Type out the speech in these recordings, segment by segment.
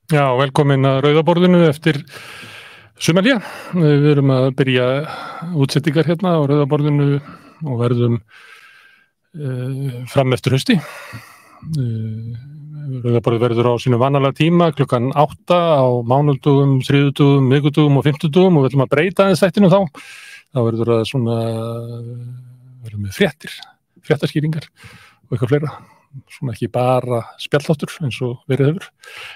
Já, velkomin að Rauðaborðinu eftir sumarhlé. Við erum að byrja útsetningar hérna á Rauðaborðinu og verðum fram eftir hausti. Rauðaborðið verður á sínu vanalega tíma klukkan 8 á mánudögum, þriðjudögum, miðvikudögum og fimmtudögum og við ætlum að breyta aðeins þættinum þá. Þá verður það svona, verðum við fréttaskýringar og eitthvað fleira. Svona ekki bara spjallþáttur eins og verið hefur.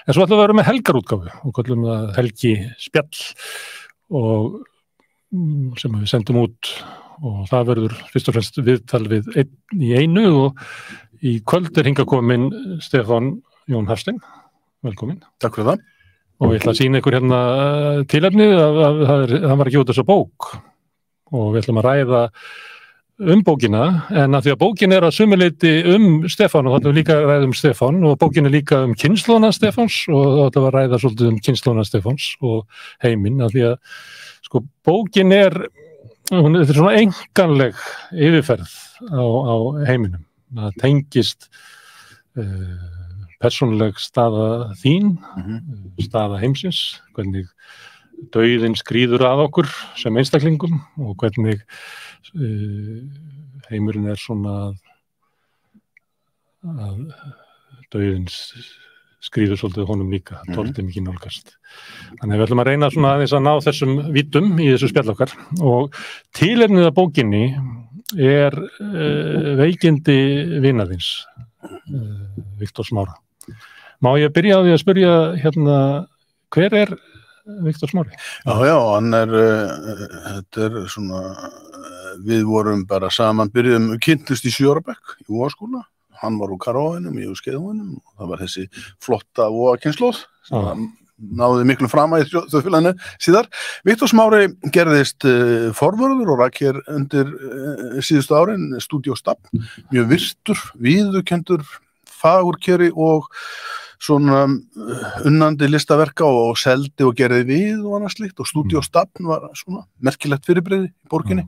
En svo ætlum við að vera með helgarútgáfu og kallum það helgi spjall og sem við sendum út og það verður fyrst og fremst viðtal við einn í einu og í kvöld hingað kominn Stefán Jón Hafstein. Velkomin. Takk fyrir það. Og ég ætla að sýna ykkur hérna tilefnið að hann var að gefa þessa bók og við ætlum að ræða bókina, en að því að bókin að sumuleyti Stefán og þannig líka ræða Stefán og bókin líka kynslóna Stefáns og þá ætlum við að ræða svolítið kynslóna Stefáns og heiminn, að því að sko bókin þetta er svona einkanleg yfirferð á heiminum. Það tengist persónuleg staða þín, staða heimsins, hvernig dauðinn skríður að okkur sem einstaklingum og hvernig heimurinn svona að dauðinn skríður svolítið honum líka, þoldi mikið nálgast. Þannig við ætlum að reyna svona aðeins að ná þessum vítum í þessu spjall okkar og tilefnið af bókinni veikindi vinaðins, Viktor Smára. Má ég byrja á því að spyrja hérna, hver Viktor Smári? Já, hann þetta svona, við vorum bara saman, kynntust í 7 ára bekk í Vogaskóla. Hann var úr Karóinum, ég úr Skeiðhóinum og það var þessi flotta Vogakynslóð sem náði miklu fram í þjóðfélaginu síðar. Viktor Smári gerðist forvörður og rak hér undir síðustu árin Stúdíó Stafn, mjög virtur, viðurkenndur, fagurkeri og svona unnandi listaverka og seldi og gerði við og annað slíkt og Stúdíó Stafn var svona merkilegt fyrirbrigði í borginni.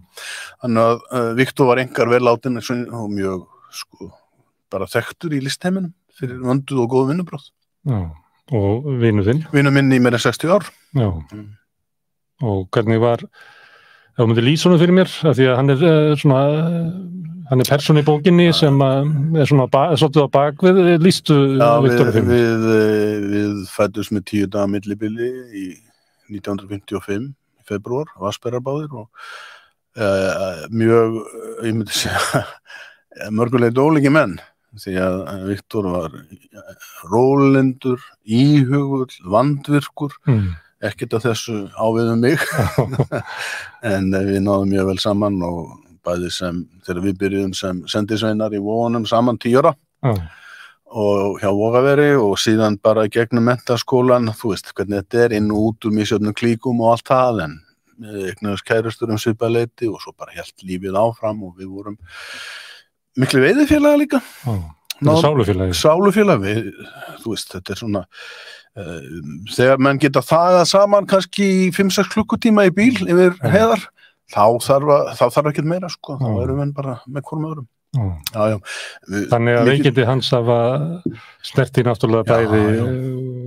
Þannig að Viktor var einkar vel látinn og mjög bara þekktur í listheiminum fyrir vönduð og góð vinnubrögð. Já, og vinur þinn? Vinur minn í meira en 60 ár. Já, og hvernig var, ef þú myndir lýsa honum fyrir mér, af því að hann persóna í bókinni sem svona svolítið á bakvið, lýstu Viktor fyrir mér? Við fæddust með 10 daga millibili í 1955 í febrúar, Vassberarbáðir og mjög, ég myndi segja, mörgulegt ólíki menn. Því að Viktor var rólendur, íhugull, vandvirkur, ekkert af þessu á við mig, en við náðum mjög vel saman og bæði þegar við byrjuðum sem sendisveinar í Vogunum saman 10 ára og hjá Vogaveri og síðan bara gegnum menntaskólan, þú veist hvernig þetta inn og út úr misjöfnum klíkum og allt það, en við eignuðumst kærustur svipað leyti og svo bara hélt lífið áfram og við vorum miklu veiðifélaga líka. Sálufélagi, þú veist, þetta svona, þegar menn geta þagað saman kannski í 5-6 klukkutíma í bíl yfir heiðar, þá þarf ekkert meira, sko, þá erum við bara með hvorum öðrum. Já. Þannig að veikindi hans hafa snerti náttúrulega bæði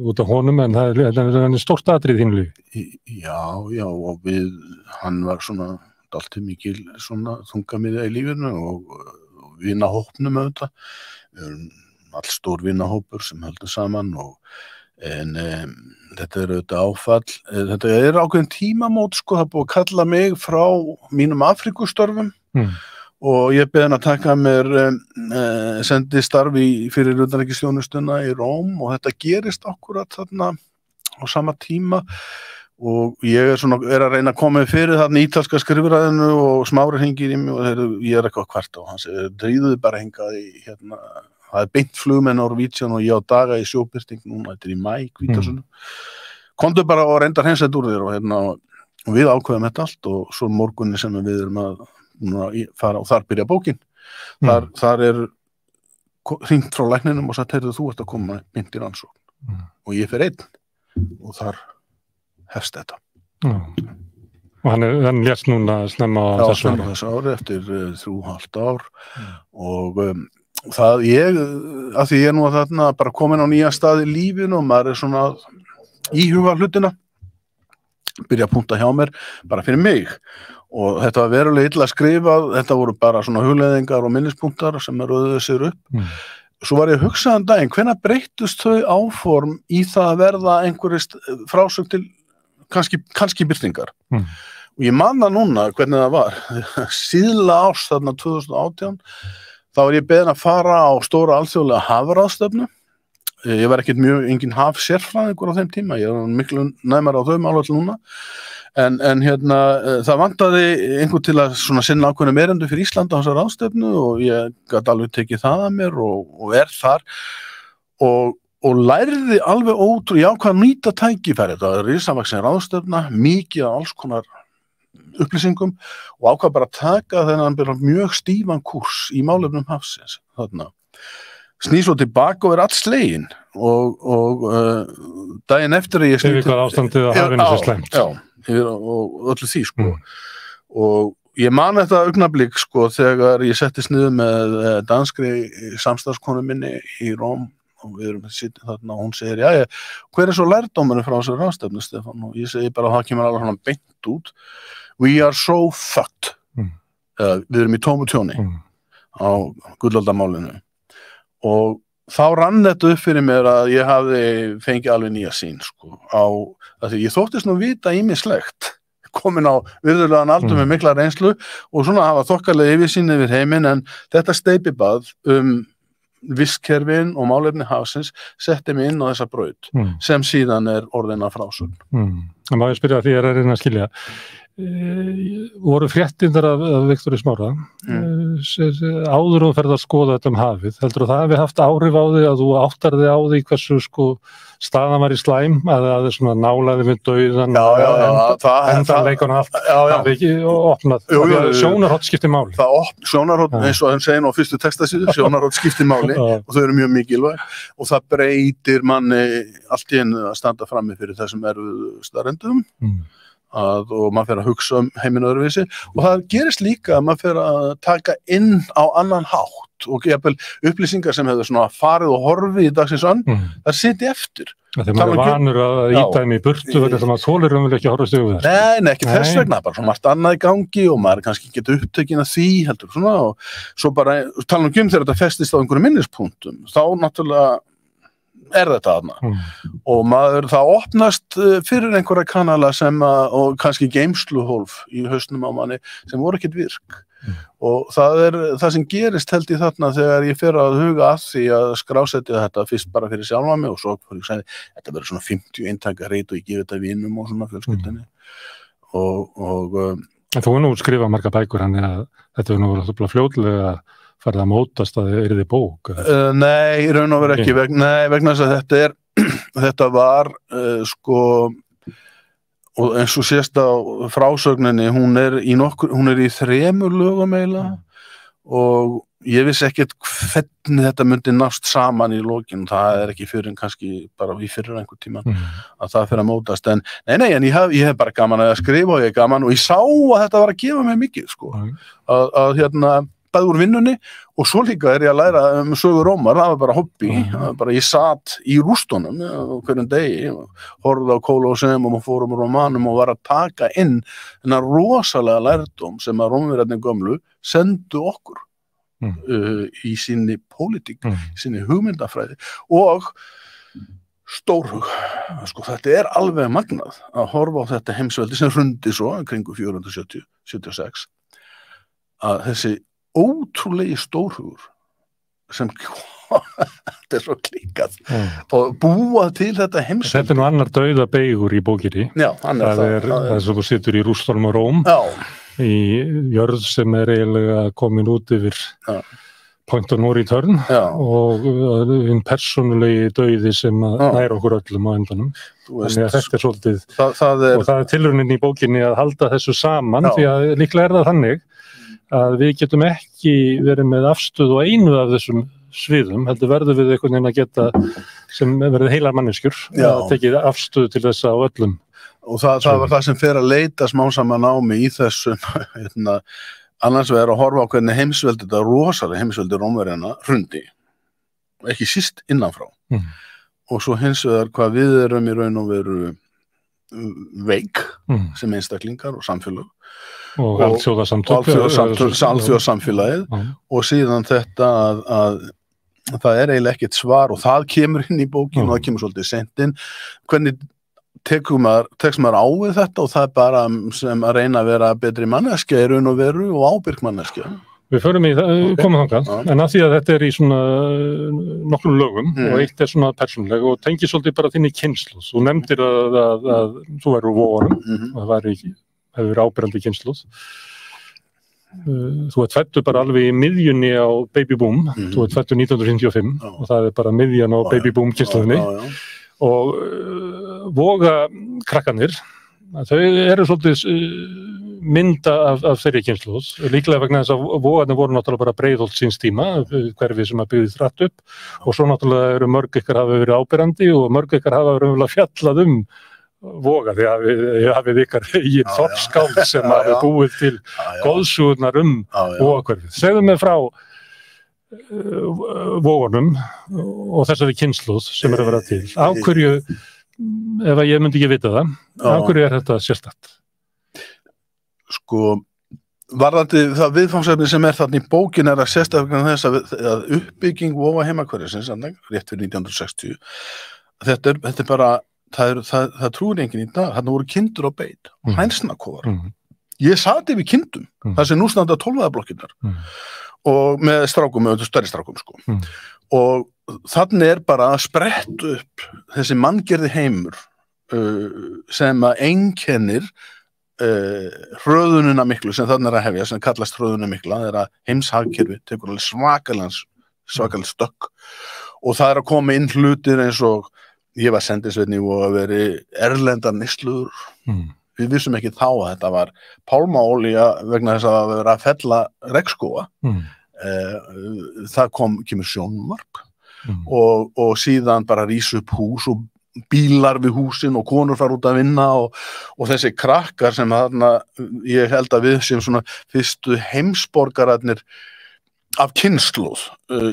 út af honum, en það stórt atriði í þínu lífi. Já, og hann var svona dálítið mikil svona þungamiðja í lífinu og vinahópnum auðvitað. Við erum allstór vinahópur sem höldum saman en þetta auðvitað áfall. Þetta ákveðin tímamót, sko, það búið að kalla mig frá mínum Afríkustörfum og ég beðin að taka mér sendi starfi fyrir utanríkisþjónustuna í Róm og þetta gerist akkurat þarna á sama tíma og ég er að reyna að koma fyrir þarna ítalska skrifræðinu og Smári hringir í mig og ég eitthvað kvart á hann segir, dríðuðu bara hingað í hérna, það beint flug með Norwegian og ég á daga í sjóbirting núna, þetta í maí, Hvítasunnu. Komdu bara og reyndar hreinsætt úr þér og við ákveðum þetta allt og svo morgunni sem við erum að fara og þar byrja bókin. Þar hringt frá lækninum og sagt, heyrðu, þú ert að koma beint í rannsókn og ég fer einn og þar hefst þetta. Og hann lést núna snemma á þessu ári? Já, þessu ári eftir 3,5 ár og það af því ég nú þarna bara komin á nýja stað í lífinu og maður svona íhuga hlutina, byrja að punta hjá mér bara fyrir mig og þetta var verulega illa skrifað, þetta voru bara svona hugleiðingar og minnispunktar sem röðuðu sér upp. Svo var ég að hugsa daginn, hvenær breyttust þau áform í það að verða einhverjist frásögn til kannski birtingar. Og ég man það núna hvernig það var. Síðla árs þarna 2018, þá var ég beðinn að fara á stóra alþjóðlega hafráðstefnu. Ég var ekkert engin hafsérfræðingur á þeim tíma, ég var miklu næmari á þau mál allir núna. En það vantaði einhver til að sinna ákveðnum erindum fyrir Ísland á þessar ráðstefnu og ég gat alveg tekið það að mér og þar og lærði alveg ég ákvað að nýta tækifæri. Þetta var risavaxin ráðstefna, mikið af alls konar upplýsingum og ákvað bara að taka þennan mjög stífan kúrs í málefnum hafsins þarna. Snýr svo tilbaka og all slegin og daginn eftir að ég Yfir hvað ástandið á hafinu sé slæmt. Já, og öllu því og ég man þetta augnablik þegar ég settist niður með danskri samstarfskonu minni í Róm og við erum sittin þarna og hún segir, jæja, hver svo lærdómurinn frá þessari ráðstefnu, Stefán? Og ég segi bara, það kemur alveg svona beint út. We are so fucked. Við erum í tómu tjóni á gullaldamálinu. Og þá rann þetta upp fyrir mér að ég hafði fengið alveg nýja sýn á því ég þóttist nú vita ýmislegt komin á virðulegan aldur með mikla reynslu og svona hafa þokkalega yfirsýn yfir heiminn en þetta steypibað vistkerfin og málefni hafsins setti mig inn á þessa braut sem síðan orðin að frásögn. Það má ég spyrja því að reyna að skilja voru fréttinnar af Viktori Smára áður og ferð að skoða þetta hafið, heldur það hafi haft áhrif á því að þú áttar þig á því hversu staðan var í slæm að það svona nálaði við dauðan endanleikana allt hafi ekki opnað sjónarhótt skiptir máli sjónarhótt eins og þeim segir á fyrstu textasíðu sjónarhótt skiptir máli og þau eru mjög mikilvæg og það breytir manni allt í einu að standa frammi fyrir þessum erfiðu staðreyndum og maður fer að hugsa heiminn öðruvísi og það gerist líka að maður fer að taka inn á annan hátt og jafnvel upplýsingar sem hefur svona farið og horfið í dagsins það sitja eftir. Þegar maður vanur að íta þeim í burtu vegna það maður þolir ekki að horfa sig yfir Nei, ekki þess vegna, bara svona margt annað í gangi og maður kannski getur upptökin að því heldur svona og svo bara tala þegar þetta festist á einhverjum minnispunktum þá náttúrulega þetta þarna og það opnast fyrir einhverja kanala sem og kannski geymsluhólf í hausnum á manni sem voru ekkert virk og það sem gerist held ég þarna þegar ég fer að huga að því að skrásetja þetta fyrst bara fyrir sjálfa mig og svo fyrir ég segja þetta verður svona 50 eintaka reit og ég gefi þetta vinum og svona fjölskyldinni En þú nú skrifað margar bækur þannig að þetta nú verið fljótlega farið að mótast að þið yrði bók? Nei, í raun og veru ekki vegna þess að þetta var og eins og sést á frásögninni hún er í 3 lögum eiginlega og ég vissi ekkert hvernig þetta myndi nást saman í lokin það ekki fyrir en kannski bara í fyrir einhver tíma að það fyrir að mótast en en ég hef bara gaman að skrifa og ég gaman og ég sá að þetta var að gefa mig mikið að bæði úr vinnunni og svo líka ég að læra sögu Rómar, það var bara hobby bara ég satt í rústunum hverjum degi, horfði á Kóloseum og fórum Rómanum og var að taka inn þennan rosalega lærdóm sem að Rómverjarnir gömlu sendu okkur í sinni pólitík, í sinni hugmyndafræði og stórhug þetta alveg magnað að horfa á þetta heimsveldi sem hrundi svo kringu 476 að þessi ótrúlegi stórhugur sem þetta svo klíkað og búa til þetta heimsveldi. Þetta nú annar dauðabeigur í bókinni. Já, það er svo þú situr í Rússtólum og Róm í jörð sem eiginlega komin út yfir point of no return og hinn persónulegi dauði sem nær okkur öllum á endanum. Þannig að þetta svolítið og það tilraunin í bókinni að halda þessu saman því að líklega það þannig að við getum ekki verið með afstöð og einu af þessum sviðum, heldur verður við einhvern veginn að geta sem verið heilar manneskjur að tekið afstöð til þessa á öllum. Og það var það sem fer að leita smá saman á mig í þessum annars vegar að horfa á hvernig heimsveldi þetta rosalega heimsveldi Rómverjana hrundi, ekki síst innanfrá og svo hins vegar hvað við erum í raun og veru veik sem einstaklingar og samfélög og alþjóðasamfélagið og síðan þetta að það eiginlega ekkert svar og það kemur inn í bókinu og það kemur svolítið seint inn. Hvernig tekst maður á við þetta og það bara sem að reyna að vera betri manneskja í raun og veru og ábyrg manneskja. Við komum þangað, en að því að þetta í svona nokkrum lögum og eitt svona persónuleg og tengir svolítið bara þinni kynslóð. Þú nefndir að þú verður úr Vogunum og það hefur verið ábyrgandi kynslóð. Þú fæddur bara alveg í miðjunni á Baby Boom, þú fæddur 1955 og það bara miðjan á Baby Boom kynslóðinni og Voga krakkanir, þau eru svolítið mynda af þeirri kynslóð, líklega vegna þess að Vogarnir voru náttúrulega bara Breiðholt síns tíma, hverfi sem að byggði þrætt upp og svo náttúrulega eru mörg ykkar hafa verið áberandi og mörg ykkar hafa verið fjallað Voga því að við hafið ykkar í þorpskáld sem hafi búið til goðsögurnar Vogahverfið. Segðu mig frá Vogunum og þessari kynslóð sem að vera til. Á hverju, ef ég myndi ekki vita það, á hverju þetta sérstakt? Sko, varðandi það viðfangsefni sem þarna í bókin að sérstaklega þess að uppbygging Voga heimakverfisins, rétt fyrir 1960, þetta er bara það trúir enginn í dag, þarna voru kindur á beit, hænsnakofar. Ég sat yfir kindum, það sem nú standa 12-blokkinnar og með strákum, með stærri strákum sko. Og þannig bara að spretta upp þessi manngerði heimur sem að einkennir hröðunina miklu sem þannig að hefja, sem kallast hröðunina mikla, það að heimshagkerfi tekur alveg svakalega stökk og það að koma inn hlutir eins og ég var sendisveitni og að veri erlendar neysluður. Við vissum ekki þá að þetta var pálmaolía vegna þess að vera að fella regnskóga. Það kemur sjónvarp og síðan bara rís upp hús og bílar við húsin og konur fara út að vinna og þessi krakkar sem þarna, ég held að við sem svona fyrstu heimsborgararnir af kynslóð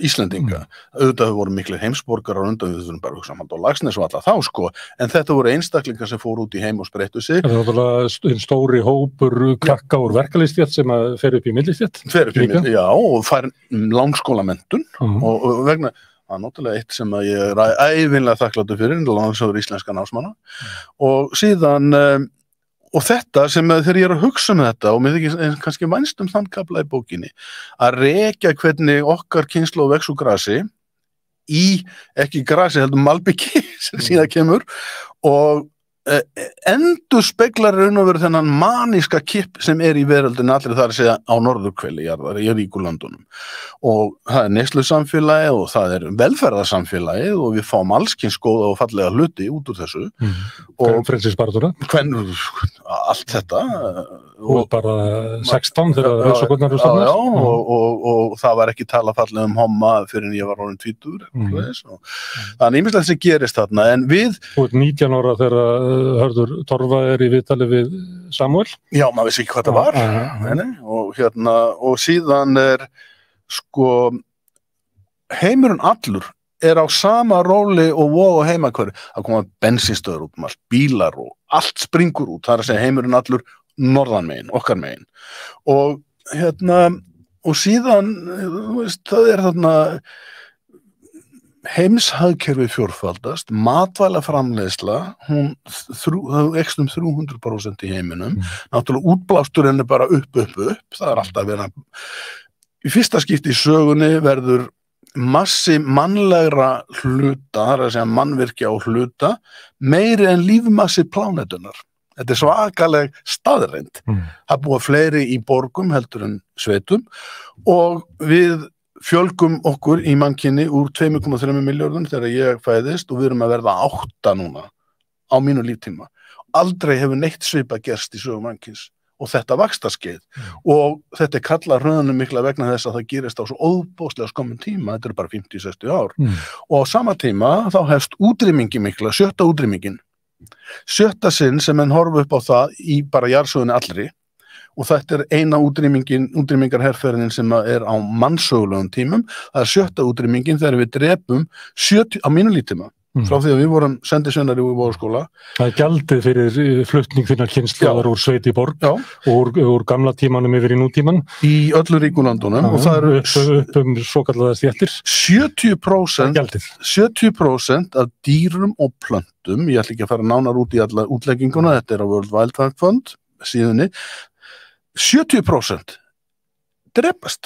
Íslendinga. Auðvitað voru miklir heimsborgarar undan við þurfum bara að hugsa á Laxness og alla þá sko, en þetta voru einstaklingar sem fóru út í heim og spreyttu sig. Það er náttúrulega stóri hópur krakka úr verkalýðsstétt sem að fer upp í millistétt. Já, og fær langskólamenntun og vegna það náttúrulega eitt sem að ég ævinlega þakkláttur fyrir, Lánasjóður íslenska námsmanna og síðan og þetta sem þegar ég að hugsa þetta og mér þykir kannski vænst þann kafla í bókinni að rekja hvernig okkar kynslóð vex úr grasi í, ekki grasi heldur malbiki sem síðan kemur og endurspeglar raun og veru þennan maníska kipp sem í veröldinu allir þar að segja á norðurhveli jarðar í ríku löndunum og það neyslusamfélagið og það velferðarsamfélagið og við fáum allskyns góða og fallega hluti út úr þessu og frelsisbarátuna allt þetta og bara 16 þegar rannsóknirnar eru stofnaðar og það var ekki talað fallega homma fyrir en ég var orðinn 20 það ýmislegt sem gerist þarna en við Þú ert 19 ára þegar Hörður Torfa í viðtali við Samuel Já, maður vissi ekki hvað það var og síðan sko heimurinn allur á sama róli og Voga og heimakverfi að koma bensínstöðvar út allt, bílar og allt springur út, það að segja heimurinn allur norðan megin, okkar megin og og síðan það þarna heimshagkerfi fjórfaldast, matvælaframleiðsla hún eykst 300% í heiminum náttúrulega útblásturinn bara upp það alltaf verið í fyrsta skipti í sögunni verður massi mannlegra hluta, það að segja mannvirkja og hluta, meiri en lífmassi plánetunar. Þetta svakaleg staðreind. Það búa fleiri í borgum heldur en sveitum og við fjölgum okkur í mannkyni úr 2,3 milljörðum þegar ég fæðist og við erum að verða 8 núna á mínu líftíma. Aldrei hefur neitt svipað gerst í sögu mannkyns og þetta vaxtarskeið og þetta kallað hröðunum mikla vegna þess að það gerist á svo óbóðslega skömmum tíma, þetta bara 50-60 ár og á sama tíma þá hefst útrýmingi mikla, 7. útrýmingin 7. sinn sem menn horfa upp á það í bara jarðsögunni allri og þetta eina útrýmingarherferðin sem á mannsögulegum tímum, það 7. útrýmingin þegar við drepum 70, á mínu líftíma frá því að við vorum sendisveinar í Vogaskóla. Það gjaldið fyrir flutning þinnar kynslóðar úr sveit í borg og úr gamla tímanum yfir í nútíman. Í öllu ríkulandunum og það eru upp svokallaðar stéttir. 70% af dýrum og plöntum, ég ætla ekki að fara nánar út í alla útlegginguna, þetta á World Wildlife Fund síðunni, 70% drepast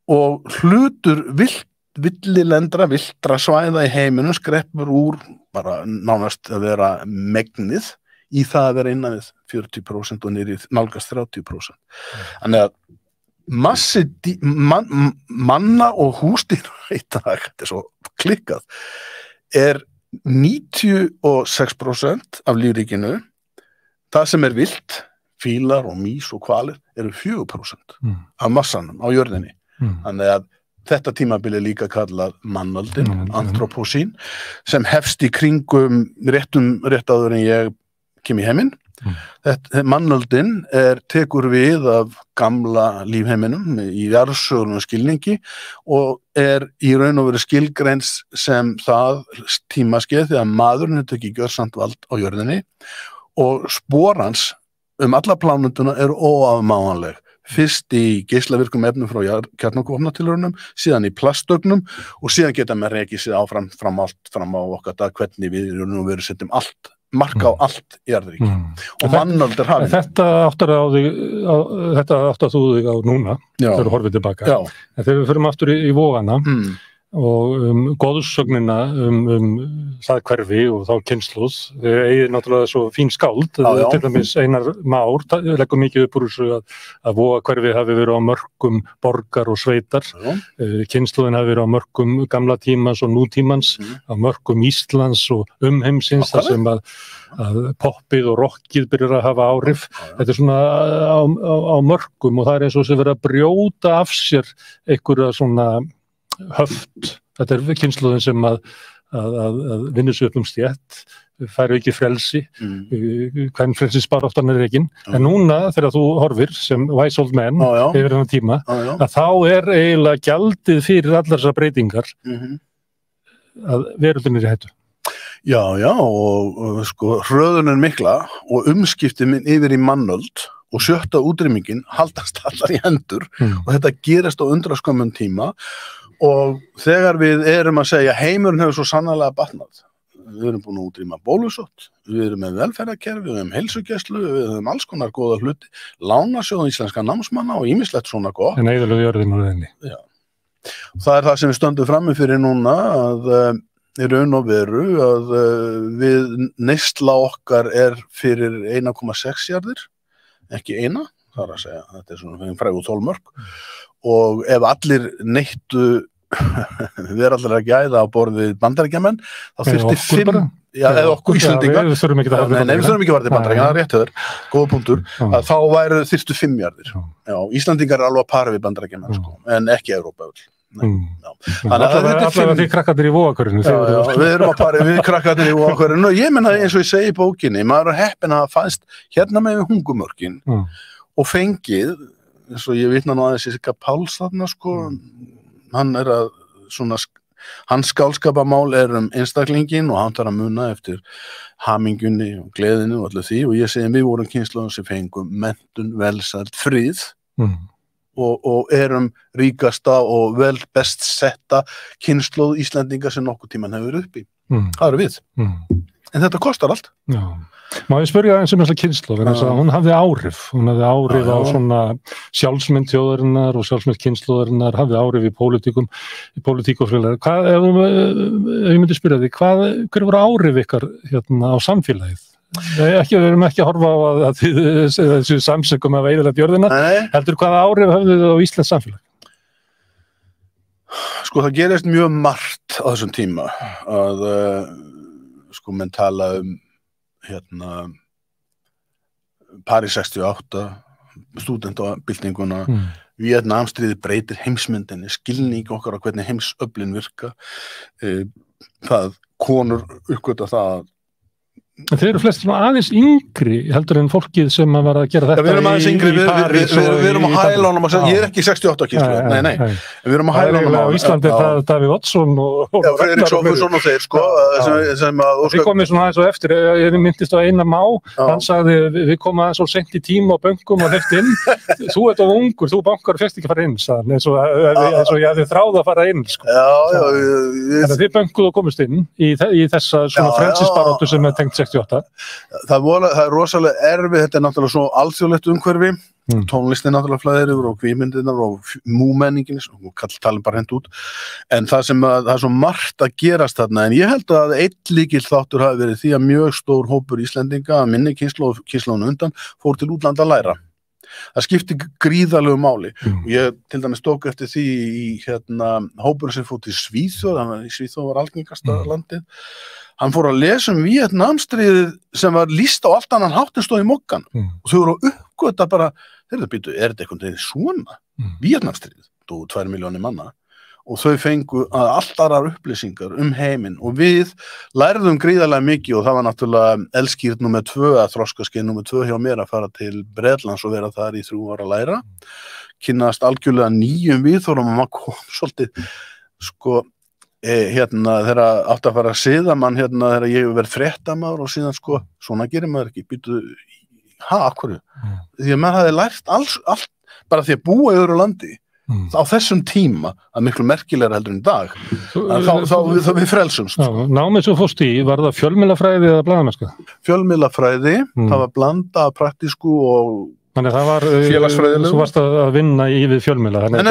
og hlutur villtra svæða í heiminum skreppur úr bara nánast að vera megnið í það að vera innan við 40% og niður í nálgast 30%. Þannig að massi manna og húsdýra í dag, þetta svo klikkað, er 96% af lífríkinu. Það sem vilt, fílar og mýs og hvalir, eru 4% af massanum á jörðinni. Þannig að þetta tímabili líka kallað mannöldin, antropósín, sem hefst í kringum rétt áður en ég kem í heiminn. Mannöldin tekur við af gamla lífheiminum í jarðsögulegum skilningi og í raun og veru skilgreins sem það tímaskeið þegar maðurinn hefur tekið gjörsamt vald á jörðinni og spor hans alla plánunduna eru óafmáanleg. Fyrst í geislavirkum efnum frá kjarnorkuvopnatilraunum, síðan í plastögnum og síðan geta með rekið sig áfram fram á okkar dag hvernig við erum og við setjum marka á allt í jarðríki. Og mannöld hafin. Þetta áttar þú þig á núna, þegar þú horfið tilbaka. En þegar við förum aftur í Vogana og goðsögnina það hverfi og þá kynslóð, þau eigið náttúrulega svo fín skáld, til dæmis Einar Már leggur mikið upp úr þessu að Vogahverfi hafi verið á mörkum borgar og sveitar, kynslóðin hafi verið á mörkum gamla tímans og nútímans, á mörkum Íslands og heimsins, þar sem að poppið og rockið byrjar að hafa áhrif. Þetta svona á mörkum og það eins og sem verið að brjóta af sér einhverja svona höft. Þetta kynslóðin sem að vinna sig upp stétt, færu ekki frelsi, hvern frelsisbaráttan rekinn. En núna þegar þú horfir sem wise old man yfir þennan tíma, að þá eiginlega gjaldið fyrir allar þessar breytingar að veröldin í hættu. Já, og sko hröðunin mikla og umskiptin yfir í mannöld og 7. útrýmingin haldast allar í hendur og þetta gerist á undraskömmum tíma og þegar við erum að segja heimurinn hefur svo sannarlega batnað. Við erum búin að útrýma bólusótt, við erum með velferðarkerfi, við erum heilsugæslu, við erum alls konar góða hluti, lánasjóð íslenska námsmanna og ýmislegt svona gott. En eyðilögðu jörðin úr henni. Já. Það það sem við stöndum frammi fyrir núna að í raun og veru að við neysla okkar fyrir 1,6 jarðir, ekki eina, það að segja, þetta svona frægu þolmörk og ef allir neittu við allir að gæða á borðið Bandaríkjamenn, þá þyrfti 5 eða okkur Íslendingar við þurfum ekki að varða Bandaríkjamenn, það rétt höður, góða punktur, að þá þyrftu 5 jarðir. Íslendingar alveg að para við Bandaríkjamenn, en ekki Evrópa öll. Allavega því krakkarnir í Vogahverfinu. Við erum að para við krakkarnir í Vogahverfinu og ég menna eins og ég segi í bókinni, maður heppinn að fæst hérna með hungumörkin og fengið, eins og ég vitna nú aðeins Sigga Páls þarna hann að svona, hans skálskapamál einstaklingin og hann þarf að muna eftir hamingunni og gleðinu og allir því og ég segi við vorum kynslóðum sem fengum menntun, velsæld, frið og erum ríkasta og vel best setta kynslóð Íslendinga sem nokkuð tíman hefur uppi. Það eru við. En þetta kostar allt. Já. Má ég spyrja eins þessa kynslóð, hún hafði áhrif á svona sjálfsmynd þjóðarinnar og sjálfsmynd kynslóðarinnar, hafði áhrif í pólitík og frélega. Ef ég myndi spyrja því, hver voru áhrif ykkar hérna á samfélagið? Við erum ekki að horfa á að þessu samsökum af eyðilegt jörðina, heldur hvaða áhrif hafði þið á Íslands samfélag? Sko það gerist mjög margt á þessum tíma að menn tala París 68, stúdentabyltinguna, Víetnamstríðið breytir heimsmyndinni, skilning okkar á hvernig heimsöflin virka, það konur uppgöta það að Þeir eru flestir aðeins yngri heldur en fólkið sem var að gera þetta við erum aðeins yngri, við erum að hæla honum ég er ekki 68 kíló, nei en við erum að hæla honum á Íslandi er það Davíð Oddsson og Friðrik Sófusson og þeir sko sem að við komum svona aðeins og eftir ég myndist á Einar Má hann sagði við komum aðeins svo sent í tíma á bönkum og hleypt inn þú ert of ungur, þú bankar fyrst ekki fara inn eins og ég hefði þráð að fara inn þannig að þið bönkuð og komist inn í þessa svona frelsisbaráttu sem er tengt 68. Það er rosalega erfið, þetta er náttúrulega svo alþjóðlegt umhverfi, tónlistin náttúrulega flæðir yfir og kvímyndirnar og múmenningin og talum bara hent út en það er svo margt að gerast þarna en ég held að einn lykil þáttur hafi verið því að mjög stór hópur Íslendinga að minni kynslóðun undan fór til útlanda að læra. Það skipti gríðarlegu máli og ég til dæmis tók eftir því í hópur sem fór til Svíþjóð, Svíþjóð var algengasta landið hann fór að lesa Víetnamstríðið sem var lýst á allt annan hátt en stóð í Moggan og þau voru að uppgöta bara, er þetta einhvern veginn svona? Víetnamstríðið, 2 milljónir manna og þau fengu allt aðrar upplýsingar heiminn og við lærðum gríðarlega mikið og það var náttúrulega elskýrt nummer 2 að þroskaskeið nummer 2 hjá mér að fara til Bretlands og vera þar í 3 ára að læra kynnast algjörlega nýjum viðhorfum og maður kom svolítið sko þegar átt að fara að siða mann þegar ég verið fréttamaður og síðan sko, svona gerir maður ekki býtu, akkurru því að maður hafði lært allt bara því að búa í öðru landi á þessum tíma, að miklu merkilegra heldur en í dag þá við frelsumst Námið sem fórst í, var það fjölmiðlafræði eða blaðamennska? Fjölmiðlafræði, það var blanda praktísku og Þannig það var, þú varst að vinna í við fjölmiðla Nei,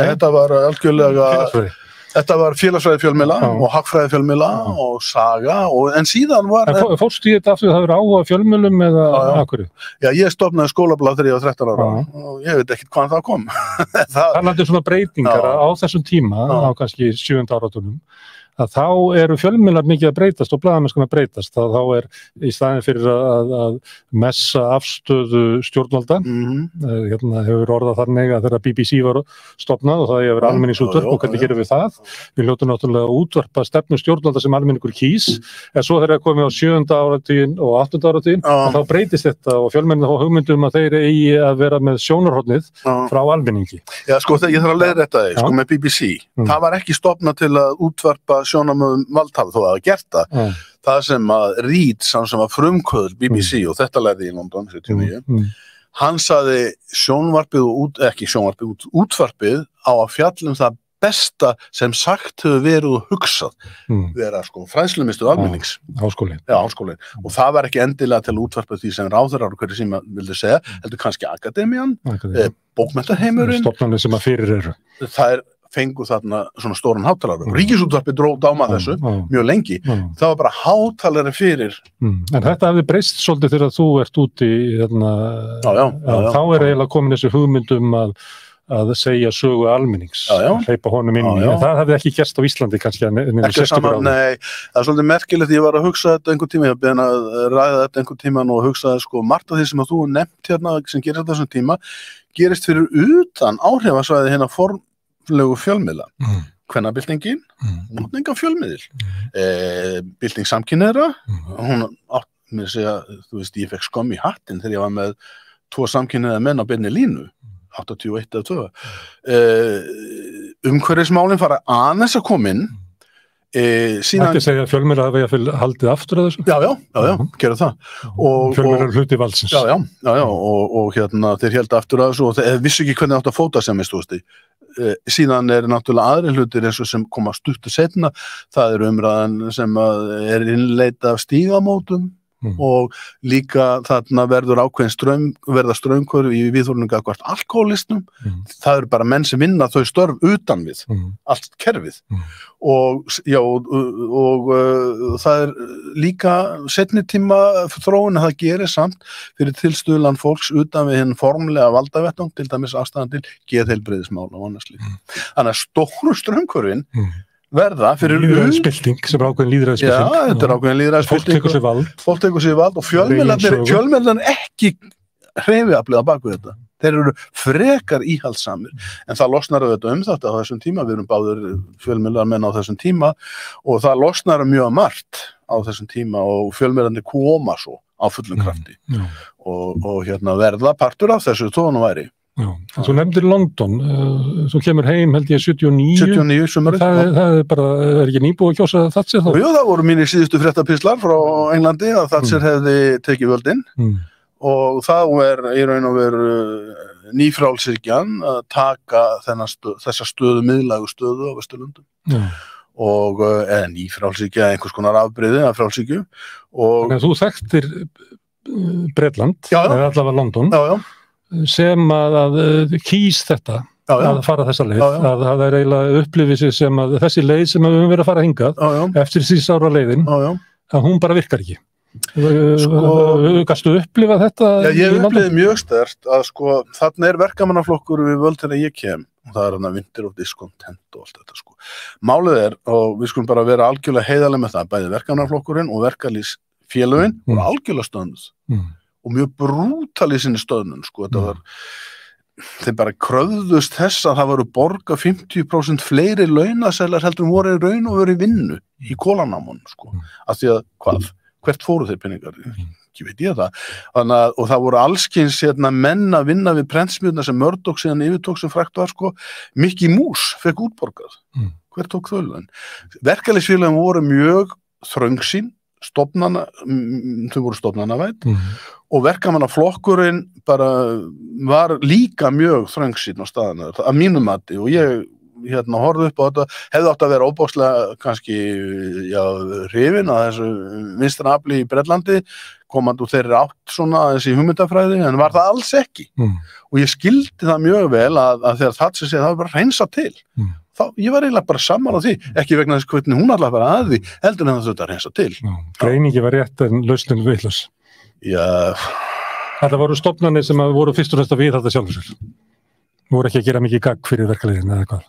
þetta var algjörlega Þetta var félagsfræði fjölmiðla og hagfræði fjölmiðla og saga en síðan var Fórst í þetta aftur það verið áhuga fjölmiðlum eða akkurri? Já, ég stofnaði skólablað þegar ég var 13 ára og ég veit ekkert hvaðan það kom Það landi svona breytingar á þessum tíma á kannski 7. áratunum að þá eru fjölmiðlar mikið að breytast og blaðamennskan að breytast þá er í staðin fyrir að messa afstöðu stjórnvalda hefur orðað þannig að þegar BBC var stofnað og það hefur almenningsútvarp og hvernig gerum við það við hljótum náttúrulega að útvarpa stefnu stjórnvalda sem almenningur kýs en svo þegar það komið á 7. áratuginn og 8. áratuginn þá breytist þetta og fjölmiðlarnir fá hugmyndum að þeir eigi að vera með sjónarhornið frá almenningi Já sko ég þarf að leiðrétta þig sko með BBC það var ekki stofnað til að útvarpa sjónarmöðum valdhafa þó að hafa gert það sem að Reed, sem var frumkvöðl BBC og þetta lærði í London 79, hann sagði útvarpið á að fjalla það besta sem sagt hefur verið og hugsað vera sko fræðslumiðstöð almennings Háskólinn og það var ekki endilega til útvarpið því sem ráðherrar og hverju sem vildu segja heldur kannski akademían bókmenntaheimurinn stofnanir sem að fyrir eru það fengu þarna svona stóran hátalara Ríkisútvarpið dró dáma þessu mjög lengi það var bara hátalari fyrir En þetta hefði breyst svolítið þegar þú ert úti þá er eiginlega komin þessi hugmyndum að segja sögu almennings hleypa honum inn í það hefði ekki gerst á Íslandi kannski ekki saman, nei, það er svolítið merkilegt ég var að hugsa þetta einhvern tíma ég var beðin að ræða þetta einhvern tíma og hugsaði sko margt af því sem að þú nefnt hérna sem gerist á þessum tíma gerist fyrir utan áhrifasvæði hérna formlegu fjölmiðla kvennabyltingin, notninga fjölmiðil bylting samkynhneigðra hún átt með að segja þú veist ég fekk skömm í hattinn þegar ég var með 2 samkynhneigða menn á beinni línu 81 eða 2 umhverfismálin fara aðeins að koma inn síðan ekki segja að fjölmiðlar hafa haldið aftur að þessu já, gera það og fjölmiðlar hluti valdsins og hérna þeir héldu aftur að þessu og þeir vissu ekki hvernig átt að fóta sem síðan er náttúrulega aðri hlutir eins og sem koma stuttu seinna það er umræðan sem er innleita af stígamótum og líka þarna verða straumhverfi í viðhorfinu gagnvart alkohólistum það eru bara menn sem vinna þau störf utan við allt kerfið og það er líka seinni tíma þróun að það gerir samt fyrir tilstuðlan fólks utan við hinn formlega valdavettung til dæmis afstæðan til geðheilbrigðismál og annars líka þannig að stóru straumhverfin verða fyrir lýðræðisbylting sem er ákveðin lýðræðisbylting Já, þetta er ákveðin lýðræðisbylting Fólk tekur sér vald og fjölmiðlarnir ekki hreyfiaflið á baku þetta þeir eru frekar íhaldssamir, en það losnar auðvitað þetta á þessum tíma, við erum báðir fjölmiðlamenn á þessum tíma og það losnar mjög margt á þessum tíma og fjölmiðlarnir koma svo á fullum krafti og verða partur af þessu tónu væri. Já, en þú nefndir London, þú kemur heim held ég 79 sumarið. Það bara, ekki nýbúið að kjósa Thatcher þá? Jú, það voru mínir síðustu fréttapislar frá Englandi að Thatcher hefði tekið völdin og það í raun og veru nýfrjálshyggjan að taka þessa stöðu, miðlægu stöðu á Vesturlöndum og eða nýfrjálshyggja, einhvers konar afbrigði af frjálshyggju. Þannig að þú þekktir Bretland, eða allavega London, sem að kýs þetta að fara þessa leið, að það eiginlega upplifið sig sem að þessi leið sem við höfum verið að fara hingað eftir síðsára leiðin, að hún bara virkar ekki. Gastu upplifa þetta? Já, ég upplifi mjög sterkt að þarna verkamannaflokkur við völd þegar ég kem og það winter of discontent og allt þetta Málið og við skulum bara vera algjörlega heiðarlega með það, bæði verkamannaflokkurinn og verkalýðsfélögin voru algjörlega stöðnuð og mjög brútal í sinni stöðnun þetta var, þeir bara kröfðust þess að það voru borga 50% fleiri launaseðlar heldur voru í raun og veru í vinnu í kólanámun af því að hvert fóru þeir peningar? Ekki veit ég það. Og það voru allskyns menn að vinna við prentsmiðuna sem Murdoch síðan yfirtók sem frægt var Mickey Mouse fekk útborgað. Hver tók þau laun? Verkalýðsfélögin voru mjög þröngsýn, þau voru stofnanavædd og verkamannaflokkurinn bara var líka mjög þröngsýn á staðana að mínum mati og ég horfði upp á þetta, hefði átt að vera óbáslega kannski, hrifin að þessu vinstra afli í Bretlandi, komandi úr þeirri átt svona þessi hugmyndafræði, en var það alls ekki. Og ég skildi það mjög vel að þegar það sem segja, það var bara hreinsað til. Ég var eiginlega bara sammála því, ekki vegna þess hvernig hún allavega bara að því, heldur en þetta hreinsað til. Greiningi var rétt en lausnin vitlaus. Já. Þetta voru stofnanir sem voru fyrst og fremst að viðhalda sjálfur sér. Voru ekki að gera mikið gagn fyrir verkalýðin eða hvað?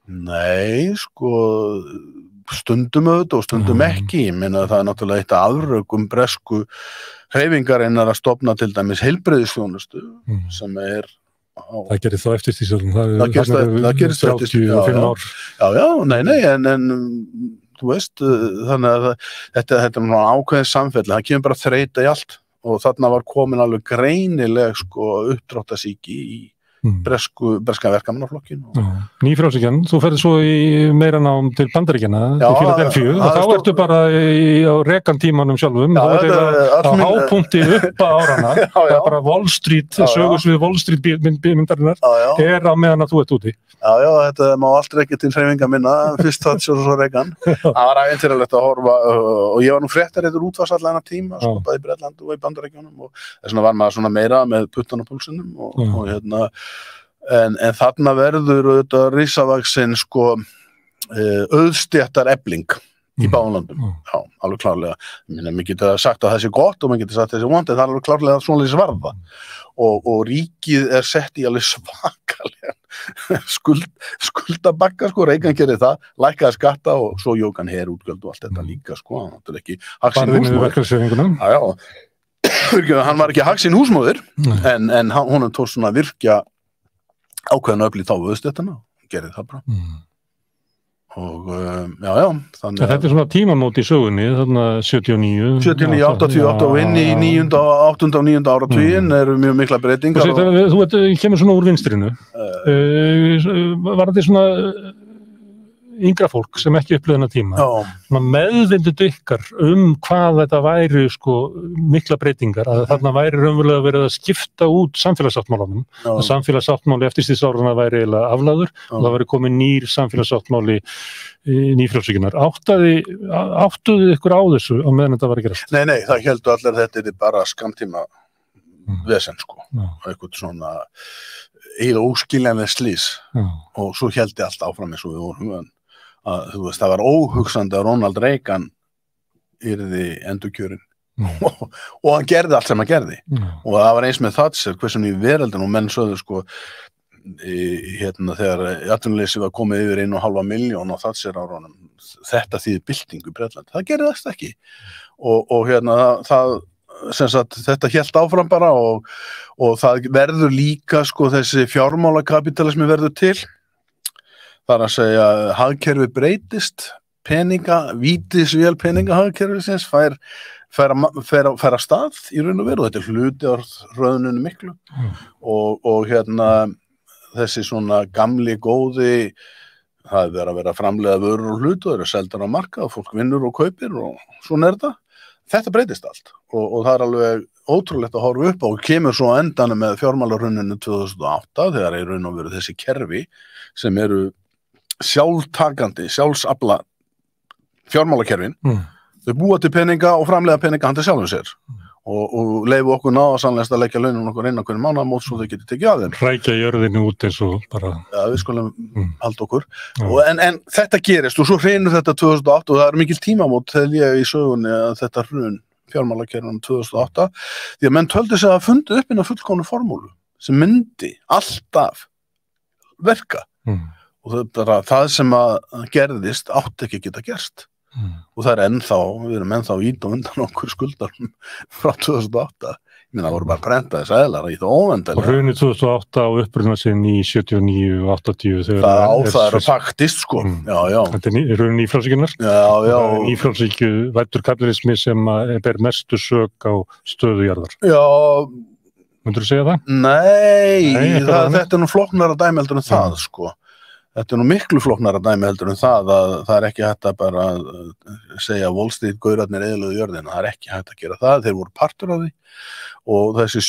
Nei, stundum auðvitað og stundum ekki. Ég meina það náttúrulega eitt afrökum bresku hreyfingarinnar að stofna til dæmis heilbrigðisþjónustu sem það gerir þá eftir því það gerist 35 ár. Já, nei, en þú veist, þannig að þetta ákveðið samfelli, það kemur bara þreyta í allt og þarna var komin alveg greinileg uppdráttasýki í breska verkamannaflokkin. Nýfrjálshyggjan, þú ferði svo í meira nám til Bandaríkjanna, til Philadelphíu og þá ertu bara á rekantímanum sjálfum, þá er það á hápunkti upp að árana, það er bara Wall Street, sögursvið Wall Street myndarinnar, er á meðan að þú ert úti. Já, þetta má aldrei ekki til hreyfinga minna, fyrst það svo rekan. Það var ævintýralegt að horfa og ég var nú fréttareitur útvarsallan tíma, bæði í Bretland og í Bandaríkjunum og þess vegna var maður svona meira með puttan á púlsinum og en þarna verður auðvitað risavaxin auðstéttar efling í báðunlöndum. Já, alveg klárlega. Mér getur sagt að það sé gott og mér getur sagt að það sé vont, en það er alveg klárlega að svona svarða. Og ríkið sett í alveg svakalega skuldabagga, Reagan gerði það, lækkaði skatta og svo jók hann herútgjöld og allt þetta líka, hann átti ekki hagsinn húsmóðir. Hann var ekki hagsinn húsmóðir, en honum tókst svona að virkja ákveðna öfl í þá auðstéttana, gerði það bara. Og þannig að þetta svona tímamót í sögunni, þarna 79, 88 og inn í 8. og 9. áratuginn eru mjög mikla breytingar. Þú kemur svona úr vinstrinu, var þetta svona yngra fólk sem ekki upplifði þennan tíma, meðvindið ykkar hvað þetta væri mikla breytingar, að þarna væri raunverulega verið að skipta út samfélagssáttmálanum, að samfélagssáttmáli eftirstríðsárana væri eiginlega aflagður og það væri komið nýr samfélagssáttmáli nýfrjálshyggjunar. Áttuðu ykkur á þessu á meðan þetta var að gerast? Nei, það héldu allir þetta er bara skammtíma vesen, eitthvað svona eiginlega óskiljanleg slys og svo héldi allt áfram eins og við vorum að það var óhugsandi að Ronald Reagan yrði endurkjörinn og hann gerði allt sem hann gerði og það var eins með Thatcher hversum í veröldin og menn sögðu þegar atvinnuleysi var komið yfir 1,5 milljón á Thatcher árunum þetta þýðir byltingu í Bretland, það gerði það ekki og það sem sagt, þetta hélt áfram bara og það verður líka sko þessi fjármálakapítalismi verður til. Það að segja, hagkerfi breytist, vítisvél peningahagkerfisins fær að stað í raun og veru. Þetta hluti á röðuninu miklu og þessi svona gamli góði, það verið að vera að framleiða vörur og hluti og eru seldar á markað og fólk vinnur og kaupir og svona þetta. Þetta breytist allt og það alveg ótrúlegt að horfa upp á og kemur svo á endanum með fjármálahruninu 2008 þegar í raun og veru þessi kerfi sem eru sjálftakandi, sjálfsafla fjármálakerfin, þau búa til peninga og framleiða peninga handa sjálfum sér og leifu okkur sannlegast að leggja launin okkur inn á hverju mánaðamót svo þau geti tekið af þeim. Hrækja jörðinu út eins og bara... Já, við skulum halda okkur. En þetta gerist og svo hreinur þetta 2008 og það mikil tímamót þegar ég í sögunni að þetta hrun fjármálakerfinu 2008 því að menn töldu sig að fundi upp inn á fullkomnu formúlu sem myndi alltaf verka. Og það sem að gerðist átti ekki að geta gerst. Og það við erum ennþá ít og undan okkur skuldarum frá 2008. Ég meina, það voru bara prentaði sæðlar í það óvendalega. Og hrunið 2008 og uppruna sinn í 79 og 80 það er faktist, sko. Já. Þetta hrunið nýfrjálshyggjunnar. Já. Nýfrjálshyggju væddur kapitalismi sem ber mestu sök á stöðu jarðar. Já. Myndirðu segja það? Nei, þetta nú flóknara dæmi heldur en það, sko. Þetta nú miklu flóknara dæmi heldur en það að það ekki hægt að bara segja Wall Street gaurarnir eyðilögðu jörðina, það ekki hægt að gera það, þeir voru partur af því og þessi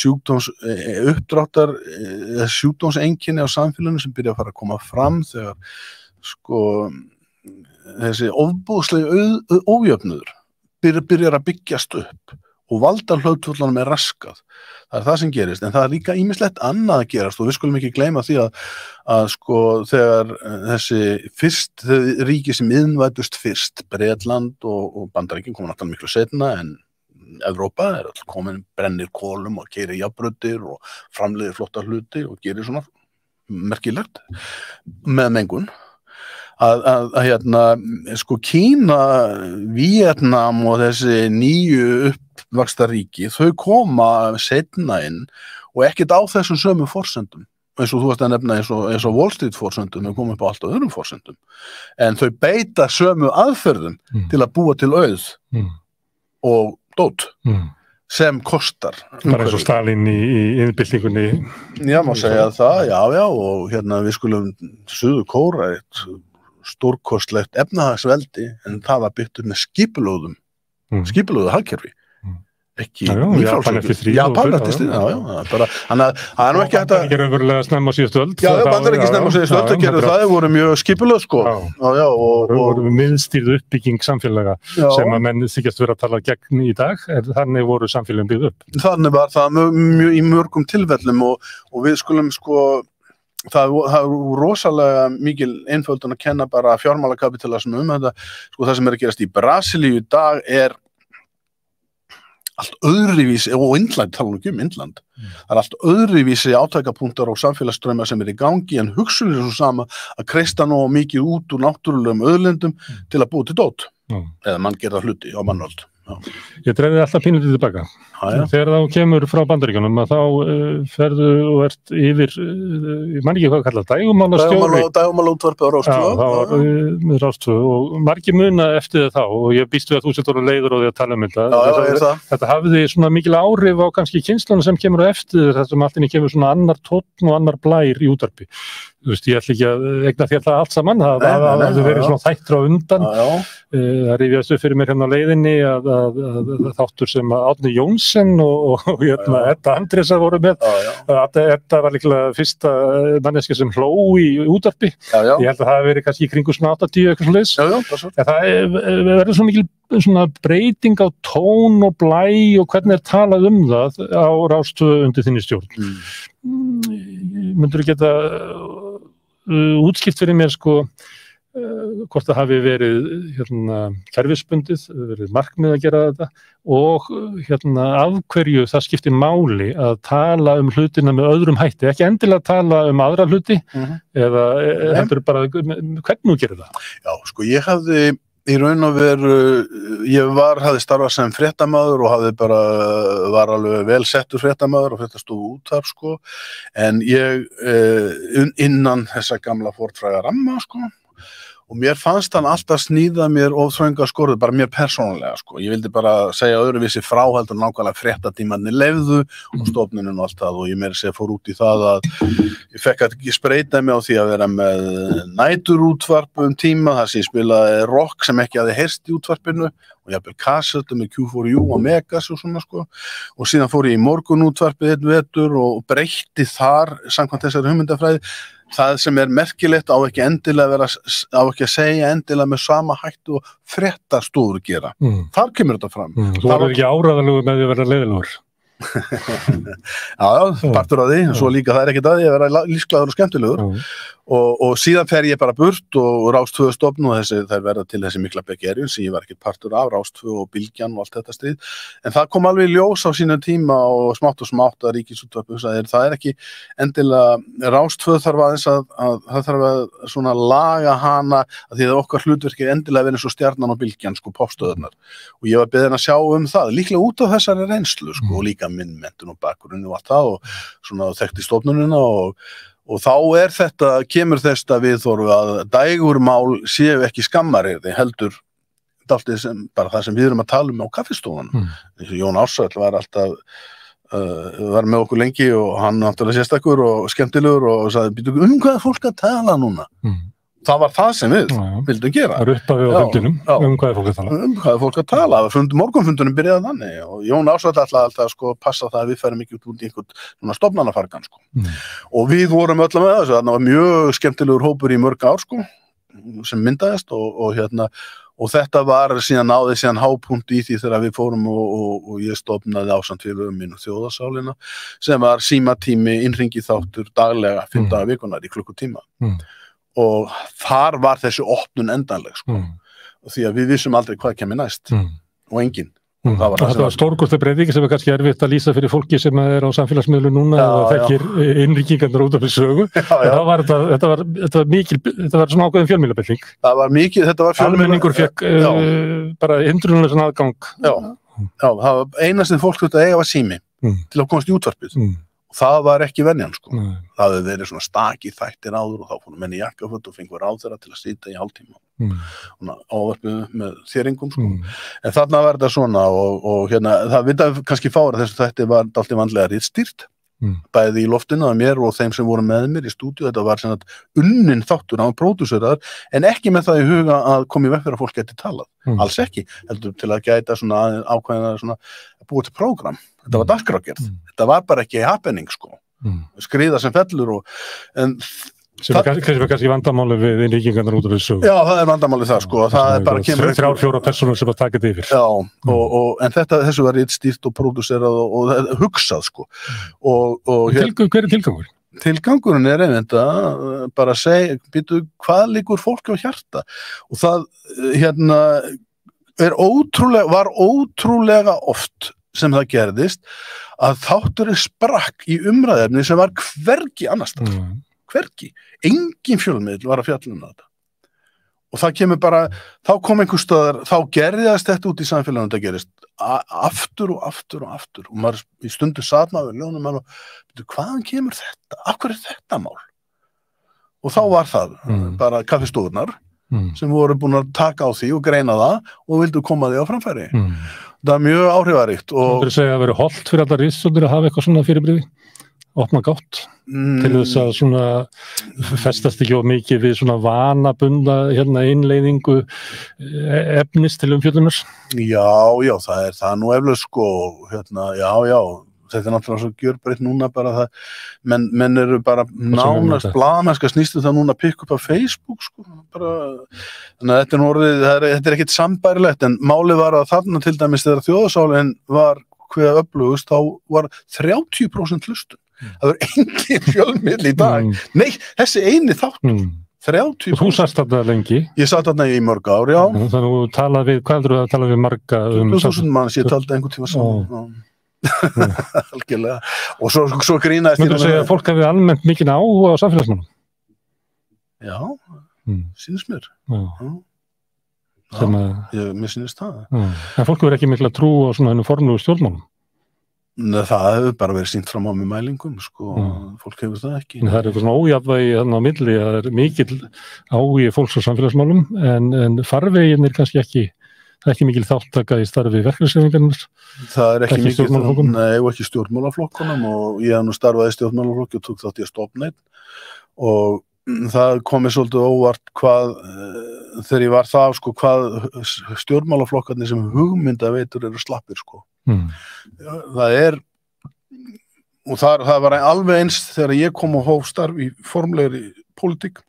sjúkdómseinkenni á samfélaginu sem byrja að fara að koma fram þegar sko þessi ofboðslega ójöfnuður byrjar að byggjast upp og valdahlutföllunum raskað. Það það sem gerist, en það líka ýmislegt annað að gerast og við skulum ekki gleyma því að sko þegar þegar ríki sem iðnvæddust fyrst, Bretland og Bandaríkin komu náttúrulega miklu seinna en Evrópa komin brennir kolum og keyrir járnbrautir og framleiðir flotta hluti og gerir svona merkilegt með mengun. Sko Kína, Víetnam og þessi nýju uppvaxta ríki, þau koma seinna inn og ekkert á þessum sömu forsendum. Eins og þú varst að nefna eins og Wall Street forsendum, þau koma upp á allt öðrum forsendum. En þau beita sömu aðferðum til að búa til auð og dót. Sem kostar. Bara eins og Stalin í innbyltingunni. Já, má segja það, já, og við skulum Suður-Kórea stórkostlegt efnahagsveldi en það var byggt upp með skipulögðu hagkerfi. Ekki nýfrjálshyggju. Japan eftir stríð, þannig að það nú ekki hægt að... Bandaríkjunum verulega snemma á síðustu öld. Já, Bandaríkjunum snemma á síðustu öld að gera það, voru mjög skipulögð, sko. Og voru miðstýrð uppbygging samfélaga sem að menn þykjast vera að tala gegn í dag, en þannig voru samfélagin byggð upp. Þannig var það í mörgum tilfellum og við skulum, sko, það er rosalega mikil einföldun að kenna bara fjármálakapítalisma þetta, sko það sem að gerast í Brasilíu í dag allt öðruvísi, og Indland, tala nú ekki Indland, það allt öðruvísi átakapunktar og samfélagsströmmar sem í gangi en hugsunin svo sama að kreista nú mikið út úr náttúrulegum auðlindum til að búa til dót, eða mann gera hluti á mannöld. Ég dreifði alltaf pínlítið tilbaka. Þegar þá kemur frá Bandaríkjunum að þá ferðu og ert yfir, ég man ekki hvað kallað, dægumálastjóri. Dægumálútvarpið á Rás 2. Já, það var með Rás 2 og margir muna eftir það þá og ég býst við að þú setur leiður á því að tala þetta. Þetta hafði svona mikil áhrif á kannski kynslunum sem kemur á eftir þetta sem allt inni kemur svona annar tónn og annar blær í útvarpi. Þú veist, ég ætla ekki að eigna þér það allt saman, það hafði verið svona þættir á undan. Það rifjaðist upp fyrir mér hérna á leiðinni að þáttur sem Árni Jónsson og Edda Andrésar voru með. Edda var líklega fyrsta manneskja sem hló í útvarpi. Ég held að það hafi verið kannski í kringum svona 80 eitthvað svoleiðis. Það verður svo mikil svona breyting á tón og blæ og hvernig talað það á Rás 2 undir þinni stjórn. Myndirðu geta útskipt fyrir mér sko hvort það hafi verið kerfisbundið, verið markmið að gera þetta og af hverju það skiptir máli að tala hlutina með öðrum hætti, ekki endilega tala aðra hluti eða heldur bara hvernig þú gerir það? Já, sko ég hafði í raun og veru, ég hafði starfað sem fréttamaður og var alveg vel settur fréttamaður og fréttastofu útvarp, sko, en ég innan þessa gamla fornfræga ramma, sko, og mér fannst hann alltaf sníða mér of þrönga skorður, bara mér persónulega, sko. Ég vildi bara segja öðruvísi frá heldur nákvæmlega fréttatímarnir leyfðu og stofnunin og allt það og ég meira segja fór út í það að ég fekk að ekki spreita mig á því að vera með næturútvarp tíma, þar sem ég spilaði rock sem ekki hafði heyrst í útvarpinu og jafnvel kassettu með Q4U og Megas og svona, sko. Og síðan fór ég í morgunútvarpið einn vetur og breytti þar, samkvæmt þessari hugmyndafræði. Það sem merkilegt á ekki að segja endilega með sama hættu og fréttastofur gera. Þar kemur þetta fram. Þú verður ekki áræðalegur með því að vera leiðilegur. Já, partur af því, svo líka það ekkert að því að vera lífsglaður og skemmtilegur og síðan fer ég bara burt og Rás 2 stofn og þær verða til þessi mikla begerjun sem ég var ekkert partur af, Rás 2 og Bylgjan og allt þetta stríð, en það kom alveg í ljós á sínum tíma og smátt að Ríkisútvarpið það ekki endilega, Rás 2 þarf aðeins að það þarf að svona laga hana að því að okkar hlutverk endilega verið eins og Stjarnan og Bylgjan, sko, popstöðurnar og ég var beðinn að sjá það, líklega út af þessari reynslu, sko, og líka minn menntun og bakgrunn og allt það og svona þekkti stofnunina og þá kemur þess að við þurfum að dægurmál séu ekki skammaryrði, heldur dálítið sem, bara það sem við erum að tala á kaffistofunum. Jón Ársæll var alltaf, var með okkur lengi og hann náttúrulega sérstakur og skemmtilegur og sagði, hvað er fólk að tala núna? Það var það sem við vildum gera. Það upphafið á fundinum, hvað er fólk að tala? Hvað er fólk að tala? Morgunfundunum byrjaði þannig og Jón Ársæll alltaf sko, passa það að við færum ekki út í einhvern stofnanafargan. Sko. Og við vorum öll með þessu, þarna var mjög skemmtilegur hópur í mörg ár sko, sem myndaðist og þetta var náði síðan hápunkt í því þegar við fórum og ég stofnaði ásamt félögum mínu Þjóðarsálina sem var símatími innringi þáttur daglega 5 daga vikunar í klukkutíma. Og þar var þessi opnun endanleg sko. Því að við vissum aldrei hvað kemur næst og enginn. Það var stórkostleg breyting sem er kannski erfitt að lýsa fyrir fólki sem er á samfélagsmiðlu núna og þekkir innríkingarnar út af þessu sögu. Þetta var svona ákveðin fjölmiðlabylting. Það var mikið, þetta var almenningur fekk bara hindrunarlausan aðgang. Það var eina sem fólk þurfti að eiga var sími til að komast í útvarpið. Það var ekki venjan, sko. Það hefði verið svona staki þættir áður og þá fórum menn í jakkaföt og fengur ráðherra til að sitja í hálftíma. Ávarpið með þéringum, sko. En þarna var þetta svona og hérna, það vita kannski fára þess að þetta var dálítið vandlega ritstýrt, bæði í loftinu að mér og þeim sem voru með mér í stúdíu. Þetta var svona unnin þáttur, hann var pródúseraður, en ekki með það í huga að koma í veg fyrir að fólk geti talað. Alls ekki, heldur til að gæta svona ákveðina svona búið til prógram. Þetta var dagskrárgerð. Þetta var bara ekki happening, sko. Skriða sem fellur sem er kannski vandamáli við innríkingarnar út af þessu. Já, það er vandamáli það, sko. Það er bara kemur 3-4 personur sem að taka þetta yfir. Já, en þessu var ritstýrt og pródúserað og hugsað, sko. Hver er tilgangur? Tilgangurinn er einmitt að bara segja, hvað liggur fólki á hjarta? Og það, var ótrúlega oft sem það gerðist að þátturinn sprakk í umræðefni sem var hvergi annars staðar. Hvergi. Engin fjölmiðl var að fjalla um þetta. Og það kemur bara, þá kom einhver staðar, þá gerðist þetta út í samfélaginu, þetta gerist aftur og maður í stundu sat maður við ljónum og hvaðan kemur þetta? Af hverju er þetta mál? Og þá var það bara kaffistofurnar sem voru búin að taka á því og greina það og vildu koma því á framfæri. Það er mjög áhrifaríkt. Þú verður að segja að það verður hollt fyrir allar ritstjórnir að hafa eitthvað svona fyrirbrigði? Opna gátt til þess að svona festast ekki of mikið við svona vanabunda innleiðingu efnis til umfjöllunar? Já, það er það nú eflaust sko, þetta er náttúrulega svo gjörbreytt núna bara það, menn eru bara nánast blaðmennska snýstu það núna að pikka upp á Facebook sko, bara, þannig að þetta er ekkert sambærilegt, en málið var að þarna til dæmis þegar Þjóðarsálin var hver öflugust, þá var 30% hlustun. Það var engin fjölmiðl í dag. Nei, þessi eini þáttur. 30%. Og þú satt þarna lengi? Ég satt þarna í mörg ár, já. Þannig að þú talaði við, hvað heldur þú að tala við marga? 2000 manns, ég taldi einhvern tíma saman. Algjörlega. Og svo grínaðist ég. Möndu að segja að fólk hefði almennt mikinn áhuga á samfélagsmálum? Já, síðust mér. mér sýnist það. En fólk verður ekki mikla trú á svona hennu formlegu stjórnmálum? Nei, það hefur bara verið sýnt fram á með mælingum, sko, fólk hefur það ekki. En það er eitthvað svona ójafnvægi þannig á milli að það er mikill áhugi fólks á samfélagsmálum, en farvegin er kannski ekki, það er ekki mikil þáttaka í starfi verkalýðshreyfingarinnar. Það er ekki mikil, nei, og ekki stjórnmálaflokkunum, og ég hef nú starfað í stjórnmálaflokki og tók þátt í að stofna einn, og það komið svolítið óvart hvað, þegar ég var það, sko, hvað stjórnmálaflokkarnir sem hugmyndaveitur eru slappir, sko. Það er, og það var alveg eins þegar ég kom og hóf starf í formlegri pólitík,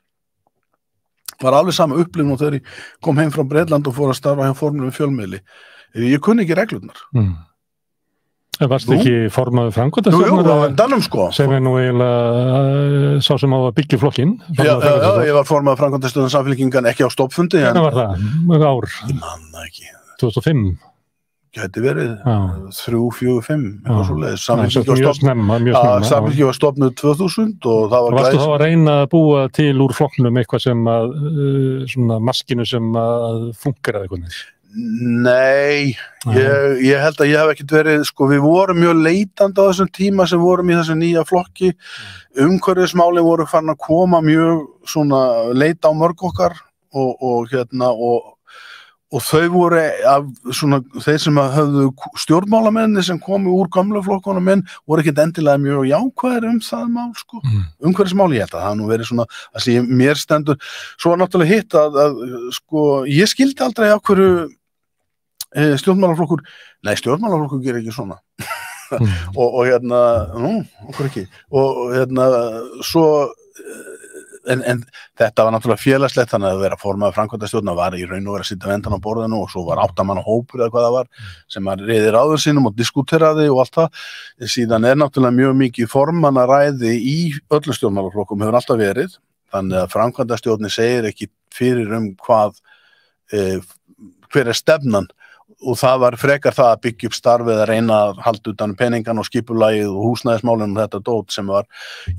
var alveg sama upplifun og þegar ég kom heim frá Bretland og fór að starfa hjá formlegum fjölmiðli. Ég kunni ekki reglurnar. En varst ekki formaður framkvæmdastjórnar? Jú, á endanum, sko. Sem er nú eiginlega sá sem á að byggja flokkin. Já, ég var formaður framkvæmdastjórnar Samfylkingan, ekki á stofnfundi. Hvernig var það? Mjög ár? Ég man það ekki. 2005? Gæti verið 3, 4, 5, eitthvað svoleiðis. Samfylkingin var stofnuð 2000 og það var Varstu þá að reyna að búa til úr flokknum eitthvað sem að, svona maskinu sem að funkar eða eitthvað? Nei, ég held að ég hef ekkert verið, sko, við vorum mjög leitandi á þessum tíma sem vorum í þessum nýja flokki, umhverfismálin voru farin að koma mjög svona leita á mörg okkar og þau voru af svona, þeir sem höfðu stjórnmálamenni sem komu úr gamla flokkunum voru ekkert endilega mjög jákvæðir það mál, sko, umhverfismál, ég held að það nú verið svona, að sem mér stendur, svo var náttúrulega hitt að sko, ég skildi aldrei af hverju stjórnmálaflokkur gerir ekki svona og okkur ekki og svo en þetta var náttúrulega félagslegt þannig að vera formaður framkvæmdastjórnar var í raun og vera að sitja vendan á borðinu og svo var 8 manna hópur eða hvað það var sem að reiði ráður sínum og diskuteraði og allt það, síðan náttúrulega mjög mikið formannaræði í öllum stjórnmálaflokkum hefur alltaf verið, þannig að framkvæmdastjórnin segir ekki fyrir hvað hver stefnan og það var frekar það að byggja upp starfið að reyna að halda utan peningan og skipulagið og húsnæðismálum og þetta dót sem var,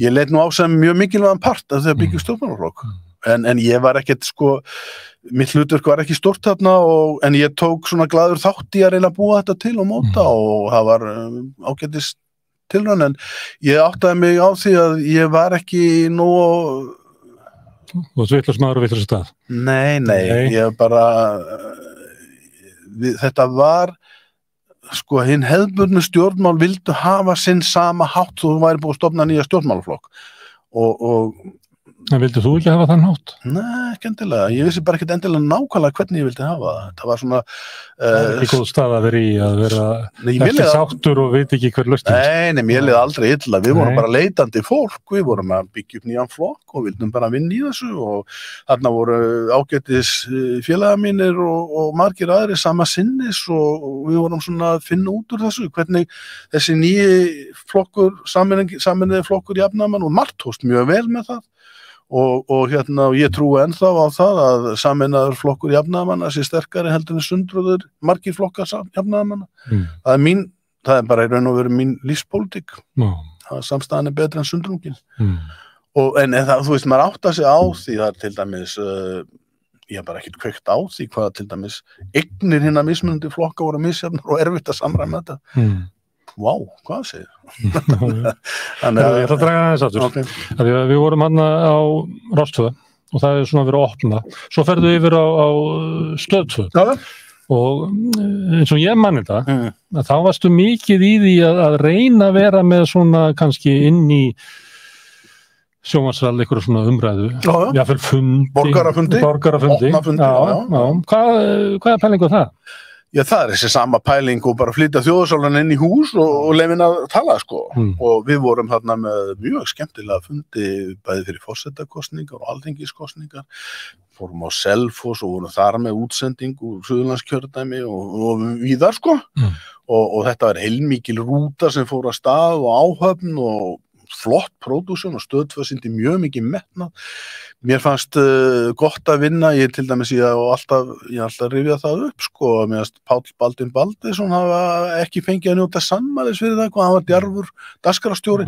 ég leit nú á sem mjög mikilvægan part að það byggja upp stjórnmálaflokk en ég var ekkert, sko, mitt hlutverk var ekki stórt þarna en ég tók svona glaður þátt í að reyna að búa þetta til og móta og það var ágætis tilraun en ég áttaði mig á því að ég var ekki nóg og vitlaus maður og vitlaus stað. Nei, ég bara þetta var sko hinn hefðbundnu stjórnmál vildu hafa sinn sama hátt þú væri búið að stofna nýja stjórnmálaflokk og En vildu þú ekki hafa þann hátt? Nei, ekki endilega. Ég vissi bara ekki endilega nákvæmlega hvernig ég vildi hafa það. Það var svona ekki góð stað að vera í að vera eftir sáttur og veit ekki hver lausnin. Nei, mér liði aldrei illa. Við vorum bara leitandi fólk. Við vorum að byggja upp nýjan flokk og vildum bara vinna í þessu og þarna voru ágætis félagar mínir og margir aðrir sama sinnis og við vorum svona að finna út úr þessu hvernig þessi nýji flokkur, sameinuði flokkur jafnaðarmanna og margt tókst mjög vel með það. Og ég trúi ennþá á það að sameinaður flokkur jafnaðarmanna sé sterkari heldur en sundruður margir flokkar jafnaðarmanna. Það er bara í raun og veru mín lífspólitík. Samstæðan er betri en sundrungin. En það, þú veist, maður áttar sig á því það er til dæmis, ég hef bara ekkert kveikt á því hvað til dæmis eignir hinna mismunandi flokka voru misjafnar og erfitt að samræma þetta. Vá, hvað segir Ég ætla að draga aðeins aftur. Við vorum hann á Rás 2 og það er svona verið að opna. Svo ferðu yfir á Stöð 2 og eins og ég manni þetta, þá varstu mikið í því að reyna að vera með svona kannski inn í sjónvarpssal einhverja svona umræðu. Jafnvel fundi. Borgarafundi. Hvað er pælingu það? Já, það er þessi sama pæling og bara flytja þjóðarsálan inn í hús og leyfin að tala, sko. Og við vorum þarna með mjög skemmtilega fundi bæði fyrir forsetakosningar og alþingiskosningar. Fórum á Selfoss og vorum þar með útsending úr Suðurlandskjördæmi og víðar, sko. Og þetta var heilmikil rúta sem fór að stað og áhöfn og flott pródúksjón og Stöð 2 sýndi mjög mikið metnað. Mér fannst gott að vinna, ég til dæmis ég alltaf rifja það upp, sko, mér fannst Páll Baldvin Baldvinsson hafa ekki fengið að njóta sannmælis fyrir það, hvað hann var djarfur dagskrárstjóri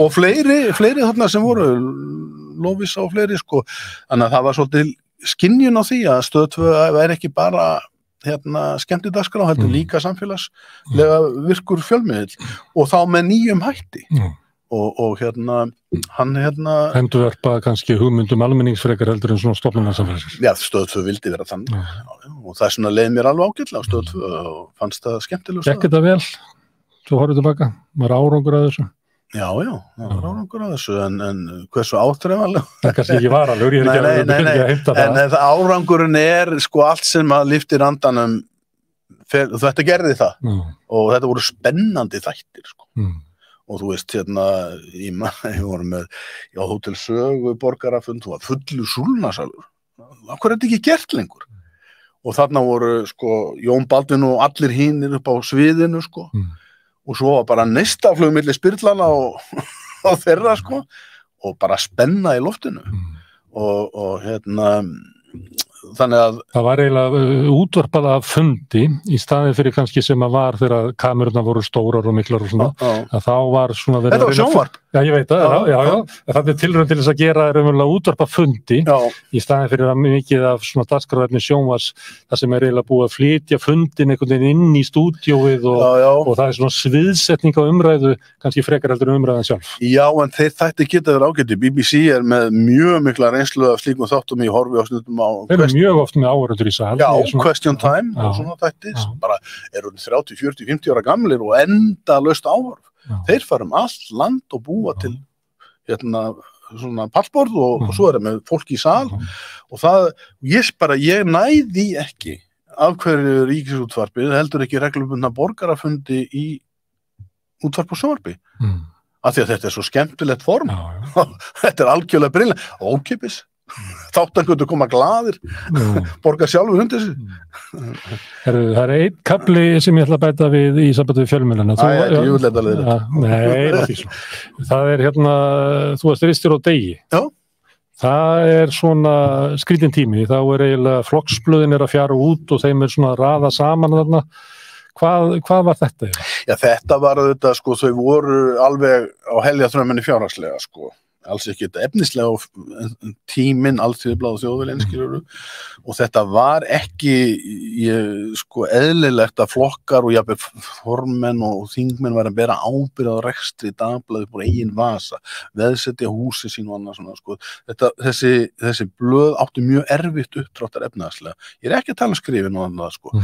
og fleiri þarna sem voru Lovísa og fleiri, sko, þannig að það var svolítið skynjun á því að Stöð 2 væri ekki bara skemmtidagskrá, heldur líka samfélagslega virkur fjölmiðill og þá með nýjum hætti. Og hann endurvarpa kannski hugmyndum almenningsfrekar heldur en svona stofnunarsamfélagsins. Já, Stöð 2 vildi vera þannig. Og það svona leið mér alveg ágætlega á Stöð 2 og fannst það skemmtilega. Gekk þetta vel? Svo horfðu tilbaka. Var árangur að þessu? Já, það var árangur að þessu, en hversu áþreifanlega? Það kannski ekki var alveg, ég er ekki að heimta það. En árangurinn sko allt sem að lyftir andanum, þetta gerði það. Og þetta voru spennandi þættir, sko. Og þú veist, ég voru með á Hótel Sögu borgarafund, þú var fullu súlnasalur. Af hverju er þetta ekki gert lengur? Og þarna voru, sko, Jón Baldvin og allir hinir upp á sviðinu, sko. Og svo var bara neistaflug milli spyrlana og þeirra, sko. Og bara spenna í loftinu. Og þannig að það var eiginlega útvarpað af fundi í staðin fyrir kannski sem að var þegar kamerurnar voru stórar og miklar og svona, að þá var svona þetta var sjónvarp. Já, ég veit það, já. Það er tilraun til þess að gera raunverulega útvarpa fundi í staðin fyrir að mikið af svona dagskrárefni sjónvars, það sem er eiginlega búið að flytja fundin einhvern veginn inn í stúdíóið og það er svona sviðsetning á umræðu, kannski frekar heldur umræðan sjálf. Já, en þetta geta verið ágæti. BBC er með mjög mikla reynslu af slíkum þáttum í horfi á stundum á mjög oft með áhorfendur í sal. Já, Question Time og svona þætti sem bara eru 30, 40, 50 ára gamlir og endalaust áhorf. Þeir fara allt land og búa til svona pallborð og svo er það með fólk í sal og það, ég næði ekki af hverju Ríkisútvarpið heldur ekki reglubundna borgarafundi í útvarp og sjónvarpi. Af því að þetta er svo skemmtilegt form. Þetta er algjörlega brilljant. Ókeypis. Þáttangur koma glaðir, borga sjálfur undir sig. Það er einn kafli sem ég ætla að bæta við í sambandi við fjölmiðlana. Nei, það er þú varst ristur á degi. Já. Það er svona skrítinn tími, þá er eiginlega flokksblöðin að fjara út og þeim er svona að raða saman þarna. Hvað var þetta? Já, þetta var þetta, sko, þau voru alveg á heljarþrömminni fjárhagslega, sko. Alls ekki þetta efnislega tíminn Alþýðublaðið og Þjóðviljan skilurðu og þetta var ekki sko eðlilegt að flokkar og jafnvel formenn og þingmenn væru að bera ábyrgð á rekstri dagblaði upp úr eigin vasa, veðsetja húsi sín og annað svona sko. Þessi blöð áttu mjög erfitt uppdráttar efnahagslega. Ég er ekki að tala um skrifin og annað sko.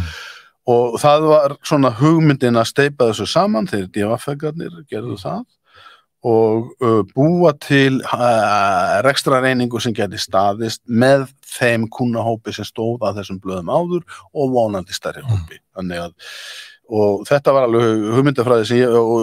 Og það var svona hugmyndin að steypa þessu saman þegar DFF-garnir gerðu það og búa til rekstrareiningu sem geti staðist með þeim kunnahópi sem stóð að þessum blöðum áður og vonandi stærri hópi. Þannig að, og þetta var alveg hugmyndafræði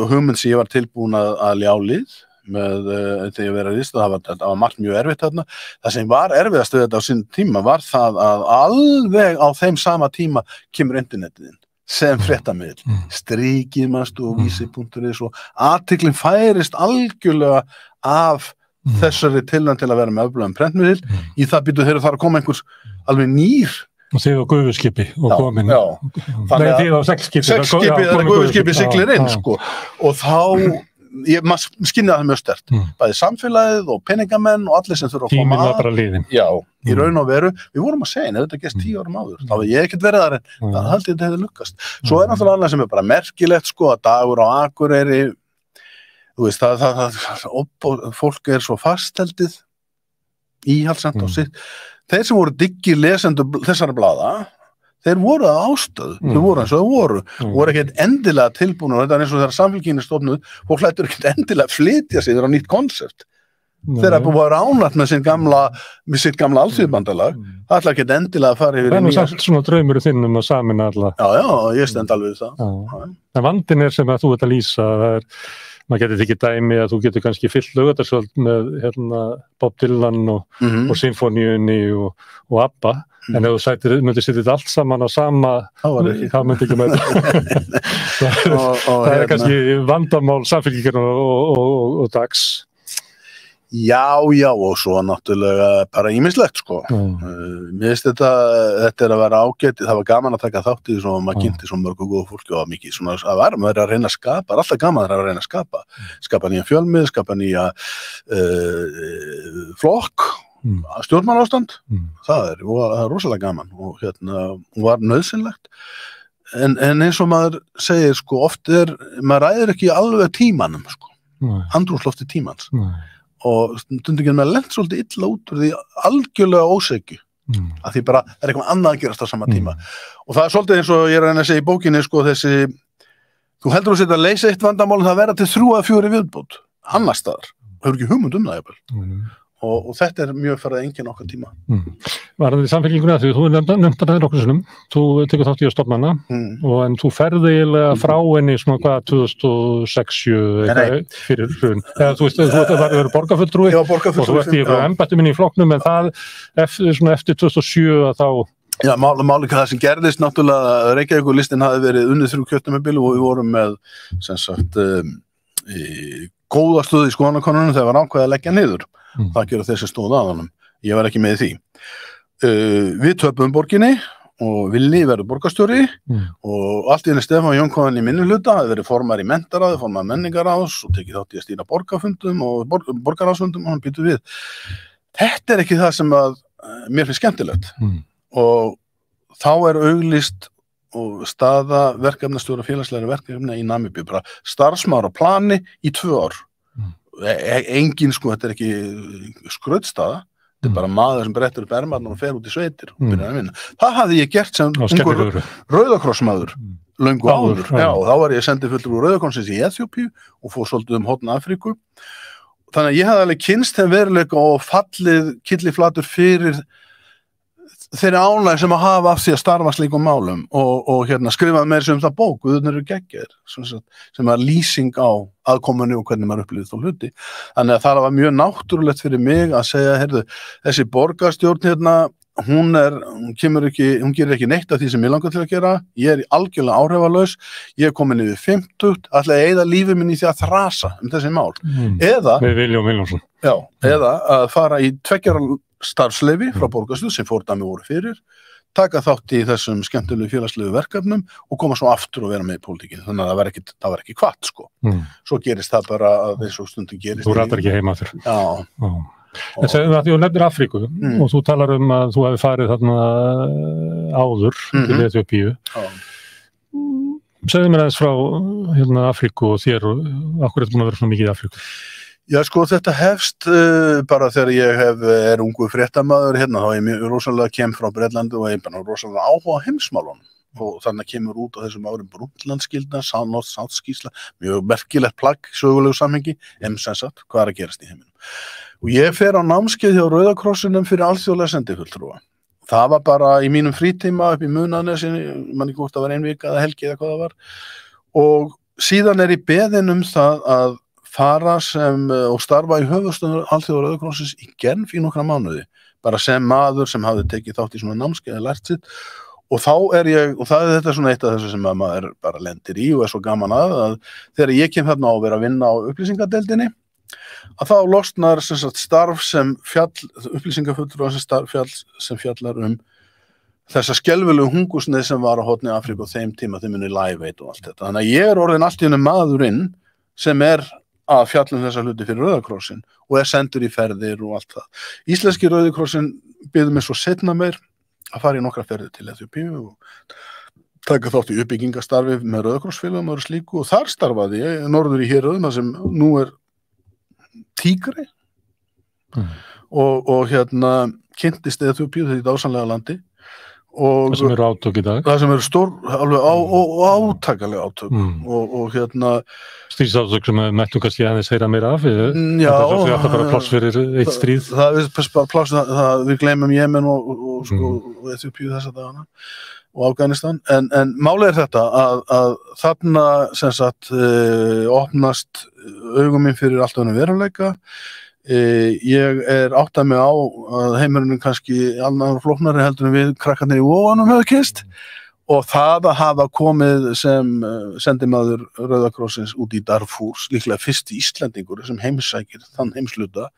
hugmynd sem ég var tilbúin að ljá lið með þegar ég verið rist og það var margt mjög erfitt þarna. Það sem var erfiðast við þetta á sinn tíma var það að alveg á þeim sama tíma kemur internetið inn sem fréttamiðl, strikið og vísi.is og athyglin færist algjörlega af þessari tilraun til að vera með öflugum prentmiðil í það býtu þeirra þar að koma einhvers alveg nýr og þið á gufuskipi og komin nei þið á seglskipi þegar gufuskipi siglir inn sko og þá maður skynjaði það mjög sterkt bæði samfélagið og peningamenn og allir sem þurfa að koma tíminn var bara liðinn í raun og veru, við vorum að segja ef þetta gerst 10 árum áður, þá hefði ég ekkert verið þar en það haldið þetta hefði lukkast svo er náttúrulega annað sem er bara merkilegt sko að Dagur á Akureyri þú veist fólk er svo fastheldið íhaldssamt á sitt þeir sem voru diggir lesendur þessara blaða þeir voru að ástöðu, þeir voru eins og þeir voru ekkert endilega tilbúin og þetta er eins og þegar Samfylkingin er stofnuð, fólk lætur ekkert endilega flytja sig þeirra á nýtt konsept. Þeir hafa búið að vera ánægt með sitt gamla alþýðubandalag, það ætla ekkert endilega að fara yfir í nýja. Það er samt svona draumur þinn að samina alla. Já, ég stend alveg við það. En vandinn er sem að þú ert að lýsa, maður getur tekið dæmi að þú getur kannski fyllt Laugardalsvöld með Bob Dylan og Sinfoníunni og ABBA. En ef þú myndir setja þetta allt saman á sama, það myndi ekki með þetta. Það er kannski vandamál samfélkingar og dags. Já, og svo náttúrulega bara ýmislegt, sko. Mér finnst þetta er að vera ágætið, það var gaman að taka þátt í þessu og maður kynnti svo mörgu góða fólki og mikið svona, að vera maður að reyna að skapa, það er alltaf gaman að reyna að skapa nýja fjölmið, skapa nýja flokk, stjórnmálaástand, það er rosalega gaman og var nauðsynlegt en eins og maður segir sko, oft maður ræðir ekki alveg tímanum sko, andrúmslofti tímans og stundum ekki með lent svolítið illa út úr því algjörlega ósekju að því bara það eitthvað annað að gerast á sama tíma og það svolítið eins og ég að reyna að segja í bókinni sko, þessi, þú heldur að setja að leysa eitt vandamál en það verða til 3 að 4 viðbót annars staðar, hefur ekki hugmynd það jafnvel og þetta mjög farið enginn okkar tíma Varðandi samfélkinguna því þú nefnt það nokkur sinnum þú tekur þátt í að stofna hana en þú ferði eiginlega frá henni svona hvað 2006 fyrir hrun eða þú veist, þú verður borgarfulltrúi og þú ert í embættum inn í flokknum en það eftir 2007 að þá Já, máli það sem gerðist náttúrulega Reykjavíkurlistin hafi verið unnið 3 kjörtímabil og við vorum með sem sagt góða stöðu í skoðanakönnunum þegar var ákveðið að leggja niður það gera þessi stóð að honum ég var ekki með því við töpum borginni og Villi verður borgarstjóri og allt í henni Stefán Jónkoðan í minnihluta hafði verið formar í menntaráði, formar menningaráðs og tekið þátt í að stýra borgarfundum og borgarráðsfundum og hann býtur við þetta ekki það sem að mér finnst skemmtilegt og þá auglýst og staða verkefnastjóra félagslega verkefna í Namibíu bara starfsmaður á plani í 2 ár engin sko, þetta ekki skrautstaða, þetta bara maður sem brettur upp ermarnar og fer út í sveitir og byrjar að vinna. Það hafði ég gert sem ungur Rauðakrossmaður löngu áður. Já, þá var ég sendifulltrúi Rauðakrossins í Eþíópíu og fór svolítið Horn Afríku. Þannig að ég hafði alveg kynnst þeim veruleika og fallið kylliflatur fyrir þeirri ánægð sem að hafa af því að starfa slíkum málum og skrifaði meira sem það bók Guðurnir eru geggjaðir sem var lýsing á aðkomunni og hvernig maður upplifði þá hluti. Þannig að það var mjög náttúrulegt fyrir mig að segja, heyrðu, þessi borgarstjórn hún gerir ekki neitt af því sem ég langar til að gera, ég algjörlega áhrifalaus, ég komin yfir 50, ætla að eyða lífið minn í því að þrasa þessi mál. Eða að fara í 2 ára starfsleyfi frá borgarstjórn sem fordæmi voru fyrir, taka þátt í þessum skemmtilegu félagslegu verkefnum og koma svo aftur og vera með í pólitíkinni. Þannig að það var ekki hvatt sko. Svo gerist það bara að eins og stundum gerist. Þú ratar ekki heima þér. Já. En segðu það að þú nefnir Afríku og þú talar að þú hefði farið þarna áður til Eþíópíu. Segðu mér aðeins frá Afríku og þér og akkur búin að vera svona mikið í Afríku. Já, sko, þetta hefst bara þegar ég ungu fréttamaður þá ég rosalega kem frá Bretlandi og ég bara rosalega áhuga á heimsmálunum og þannig kemur út á þessum árum Brundtlandsskýrsla, North-South-skýrsla, mjög merkilegt plagg, sögulegu samhengi, sagt, hvað að gerast í heiminum. Og ég fer á námskeið hjá Rauðakrossinum fyrir alþjóðlega sendifulltrúa. Það var bara í mínum frítíma upp í Munaðarnesi, man ekki hvort það var 1 vika eða helgi eða hvað það var. Og síðan ég beðinn það að fara og starfa í höfuðstöð alþjóða Rauðakrossins í Genf í nokkra mánuði, bara sem maður sem hafði tekið þátt í svona námskeið eða lært sitt og þá og það þetta svona eitt af þessu sem maður bara lendir í og svo gaman að þegar ég kem hérna á að vera að vinna á upplýsingadeildinni að þá losnar starf sem upplýsingafulltrúa sem fjallar þessa skelfilegu hungursneyð sem var á horni Afríku á þeim tíma þeim unni Live Aid og allt þetta. Þannig að ég orðinn allt í einu maðurinn sem að fjallum þessa hluti fyrir Rauðakrossin og sendur í ferðir og allt það. Íslenski Rauðakrossin biður mig svo seinna meir að fara í nokkra ferðir til Eþíópíu og taka þátt í uppbyggingastarfi með Rauðakrossfélögum og slíku og þar starfaði ég norður í héruðum sem nú Tigray og kynntist Eþíópíu þetta dásamlega landi og það sem eru átök í dag það sem eru alveg átakalega átök og stríðsátök sem mættum kannski aðeins heyra meira af það er bara pláss fyrir eitt stríð það er bara pláss við gleymum Jemen og Eþíópíu þessa dagana og Afganistan en málið þetta að þarna sem sagt opnast augum mín fyrir allt önnur veruleika ég áttað mig á að heimurinn kannski alveg flóknari heldur en við krakkarnir í Voganum höfðu kynnst og það að hafa komið sem sendimaður Rauðakrossins út í Darfur, líklega fyrsti Íslendingur sem heimsækir þann heimsluta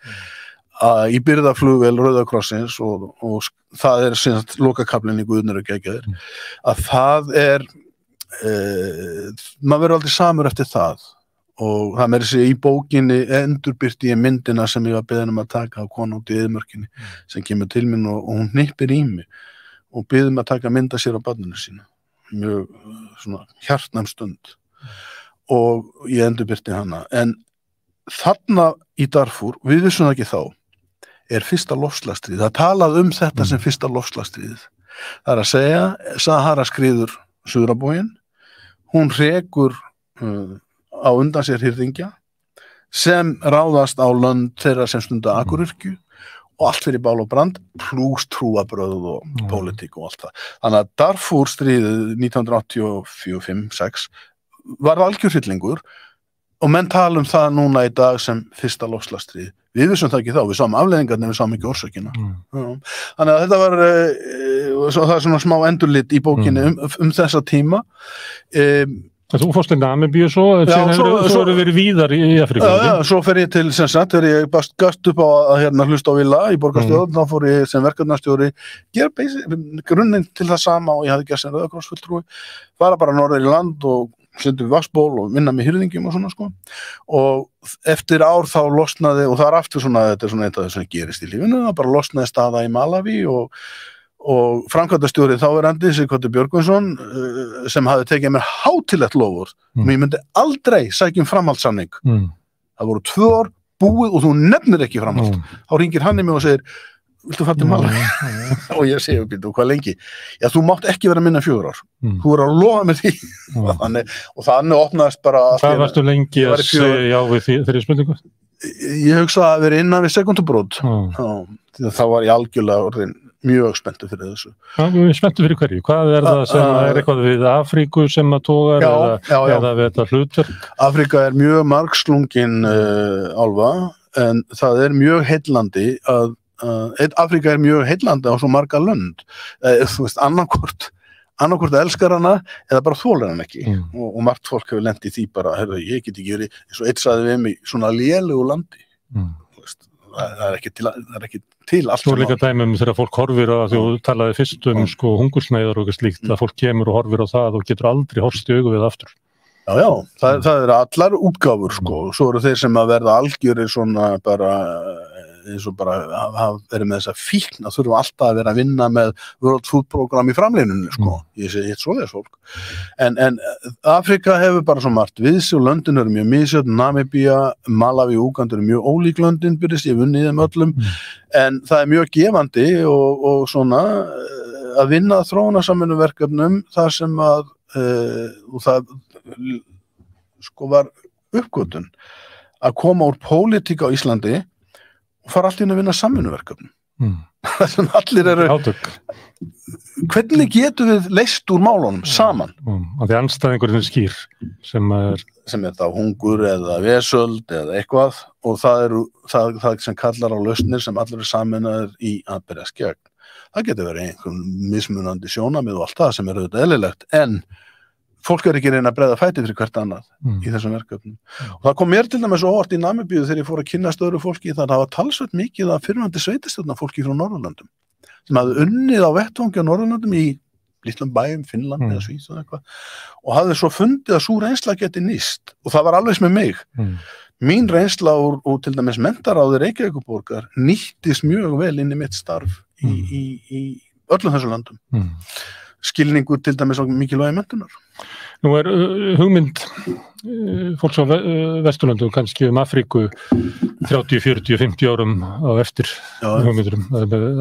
í byrðaflugvél Rauðakrossins og það sem lokakaflinn í Guðurnir eru geggjaðir að það maður verður aldrei samur eftir það og það meiri sig í bókinni endurbirti ég myndina sem ég var beðin að taka á konu út í eyðimörkinni sem kemur til mín og hún hnippir í mig og beðin að taka mynda sér á barninu sínu mjög svona hjartnæm stund og ég endurbirti hana en þarna í Darfur, við vissum það ekki þá fyrsta loftslagsstríð, það talað þetta sem fyrsta loftslagsstríð það að segja, Sahara skriður suðrabóginn, hún hrekur á undan sér hirðingja sem ráðast á lönd þeirra sem stunda akuryrkju og allt fyrir bál og brand plús trúabröð og pólitík og allt það. Þannig að Darfur stríðið 1984-5-6 var algjörfyllingur og menn tala það núna í dag sem fyrsta loftslagsstríð. Við vissum það ekki þá, við sáum afleiðingarnar, við sáum ekki orsökina. Þannig að þetta var, það svona smá endurlit í bókinni þessa tíma. Þú fórst til Namibíu svo eru verið víðar í Afríku. Já, svo fer ég til, sem sagt, þegar ég gast upp á að hlusta á Villa í borgarstjórn, þá fór ég sem verkefnastjóri, grunninn til það sama og ég hafði gert sem Rauða Kross fulltrúi, fara bara norður í land og setja við vassból og vinna með hirðingjum og svona sko. Og eftir ár þá losnaði, og það aftur svona, þetta svona eitt af þess að gerist í lífinu, það bara losnaði staða í Malaví og framkvæmdastjóri þáverandi Sighvatur Björgvinsson sem hafði tekið mér hátilegt lofur og ég myndi aldrei sækja framhaldssamning það voru 2 ár búið og þú nefnir ekki framhald þá hringir hann í mig og segir viltu fara til Malaví og ég segi býttu hvað lengi já þú mátt ekki vera minna 4 ár þú er að lofa með því og þannig opnaðist bara hvað varstu lengi að segja já við þeirri spurningu? Ég hugsa að vera innan við sekundubrót þá var ég algjörlega orðin mjög spenntur fyrir þessu. Spenntur fyrir hverju? Hvað það sem eitthvað við Afríku sem að togar eða við þetta hlutverk? Afríka mjög margslungin álfa en það mjög heillandi að Afríka mjög heillandi á svo marga lönd. Þú veist, annarkvort elskar hana eða bara þolir hann ekki og margt fólk hefur lent í því bara, ég get ekki verið eins og eitt sagði við mig svona lélegu landi. Það ekki til allt Svo líka dæmum þegar fólk horfir á þú talaði fyrst sko hungursneyðar og eitthvað slíkt að fólk kemur og horfir á það og getur aldrei horfst í augu við aftur. Já, það allar útgáfur sko, svo eru þeir sem að verða algjörir svona bara eins og bara hafa verið með þessa fíkn að þurfa alltaf að vera að vinna með World Food Program í framlínunni sko, ég segi eitt svoleiðis fólk. En Afrika hefur bara svo margt við sig og löndin eru mjög misjöfn, Namibía, Malaví og Úganda eru mjög ólík löndin byrjast, ég vunni í þeim öllum, en það mjög gefandi og svona að vinna þróunarsamvinnuverkefnum þar sem að og það sko var uppgötun að koma úr pólitík á Íslandi og fara allt inn að vinna samvinnuverkefnum. Það sem allir eru hvernig getum við leyst úr málunum saman? Af því andstæðingurinn skýr sem þá hungur eða vesöld eða eitthvað og það sem kallar á lausnir sem allir eru sameinaðir í að berjast gegn. Það getur verið einhvern mismunandi sjónarmið og allt það sem auðvitað eðlilegt en fólk ekki reyna að breiða fæti fyrir hvert annað í þessum verkefnum. Og það kom mér til dæmis óvart í Namibíu þegar ég fór að kynnast öðru fólki það var talsvert mikið af fyrrverandi sveitarstjórnarfólki frá Norðurlöndum sem hafði unnið á vettvangi á Norðurlöndum í litlum bæjum, Finnland eða Svíþjóð og eitthvað og hafði svo fundið að sú reynsla geti nýst og það var alveg með mig. Mín reynsla úr til dæmis menntaráði Reykjavíkurborgar nýttist mjög vel inn í mitt starf í öllum þessum löndum. Skilningur til dæmis á mikilvægi menntunar. Nú hugmynd fólks á Vesturlöndum kannski Afríku 30, 40, 50 árum á eftir hugmyndurum.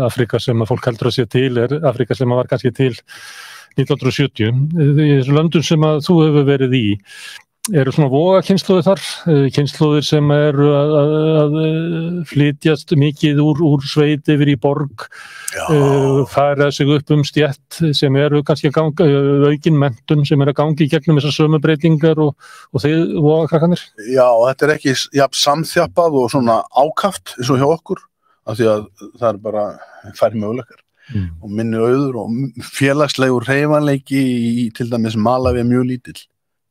Afríka sem að fólk heldur að sé til Afríka sem að var kannski til 1970. Í þessum löndum sem að þú hefur verið í eru svona voga kynslóðir þar, kynslóðir sem eru að flytjast mikið úr sveit yfir í borg, færa sig upp stétt sem eru kannski að ganga, aukin menntun sem eru að gangi í gegnum þessar sömu breytingar og þið voga krakkarnir? Já, þetta ekki samþjappað og svona ákaft eins og hjá okkur, af því að það bara færri möguleikar. Og minni auður og félagslegur hreyfanleiki í til dæmis Malaví mjög lítill.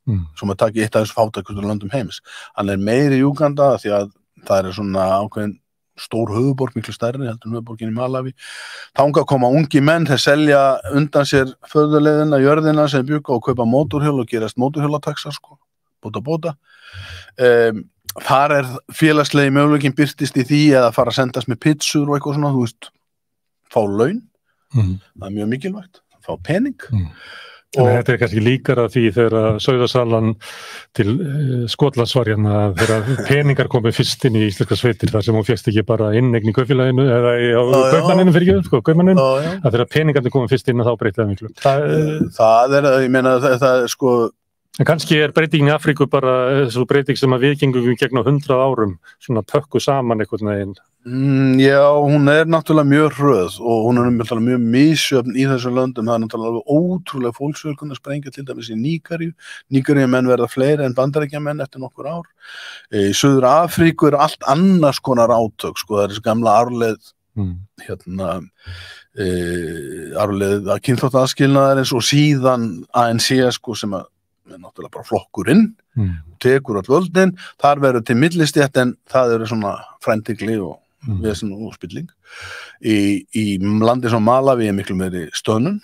Svo maður taki eitt af þessu fátækustu löndum heims. Hann meiri í Úganda því að það svona ákveðin stór höfuborg, miklu stærri heldur en höfuborgin í Malaví. Þangað koma ungi menn, þeir selja undan sér föðurleiðina, jörðina sem bjugga og kaupa mótorhjól og gerast mótorhjólataxar sko. bóta. Þar félagslegi möguleikin birtist í því að fara að sendast með pizzur og eitthvað svona, þú veist, fá laun, það mjög mikilvægt, fá pening. Og þetta kannski líkara því þegar sauðasalan til Skotlandsvarjana þegar peningar komið fyrst inn í íslenska sveitir þar sem hún fékkst ekki bara innegn í kaupfélaginu eða á kaupmanninu fyrir ekki, kaupmanninu, að þegar peningarnir komið fyrst inn þá breytir það miklu. Það ég meina, það sko. En kannski breytingin í Afríku bara svo breyting sem að við gengum gegn á 100 árum, svona pökku saman einhvern veginn. Já, hún náttúrulega mjög hröð og hún náttúrulega mjög misjöfn í þessum löndum. Það náttúrulega ótrúlega fólksfjölgun að sprengja til dæmis í Nígeríu. Nígeríumenn verða fleiri en Bandaríkjamenn eftir nokkur ár. Í Suður Afríku allt annars konar átök, sko, það þessi gamla arfleið, arfleið að kynþáttaaðskilnaðarins og síðan ANC, sko, sem að náttúrulega bara flokkurinn, tekur all völdin, þar verður til millistétt en það eru svona frændigli og vesen og spilling. Í landi sem Malaví miklu meiri stöðnun,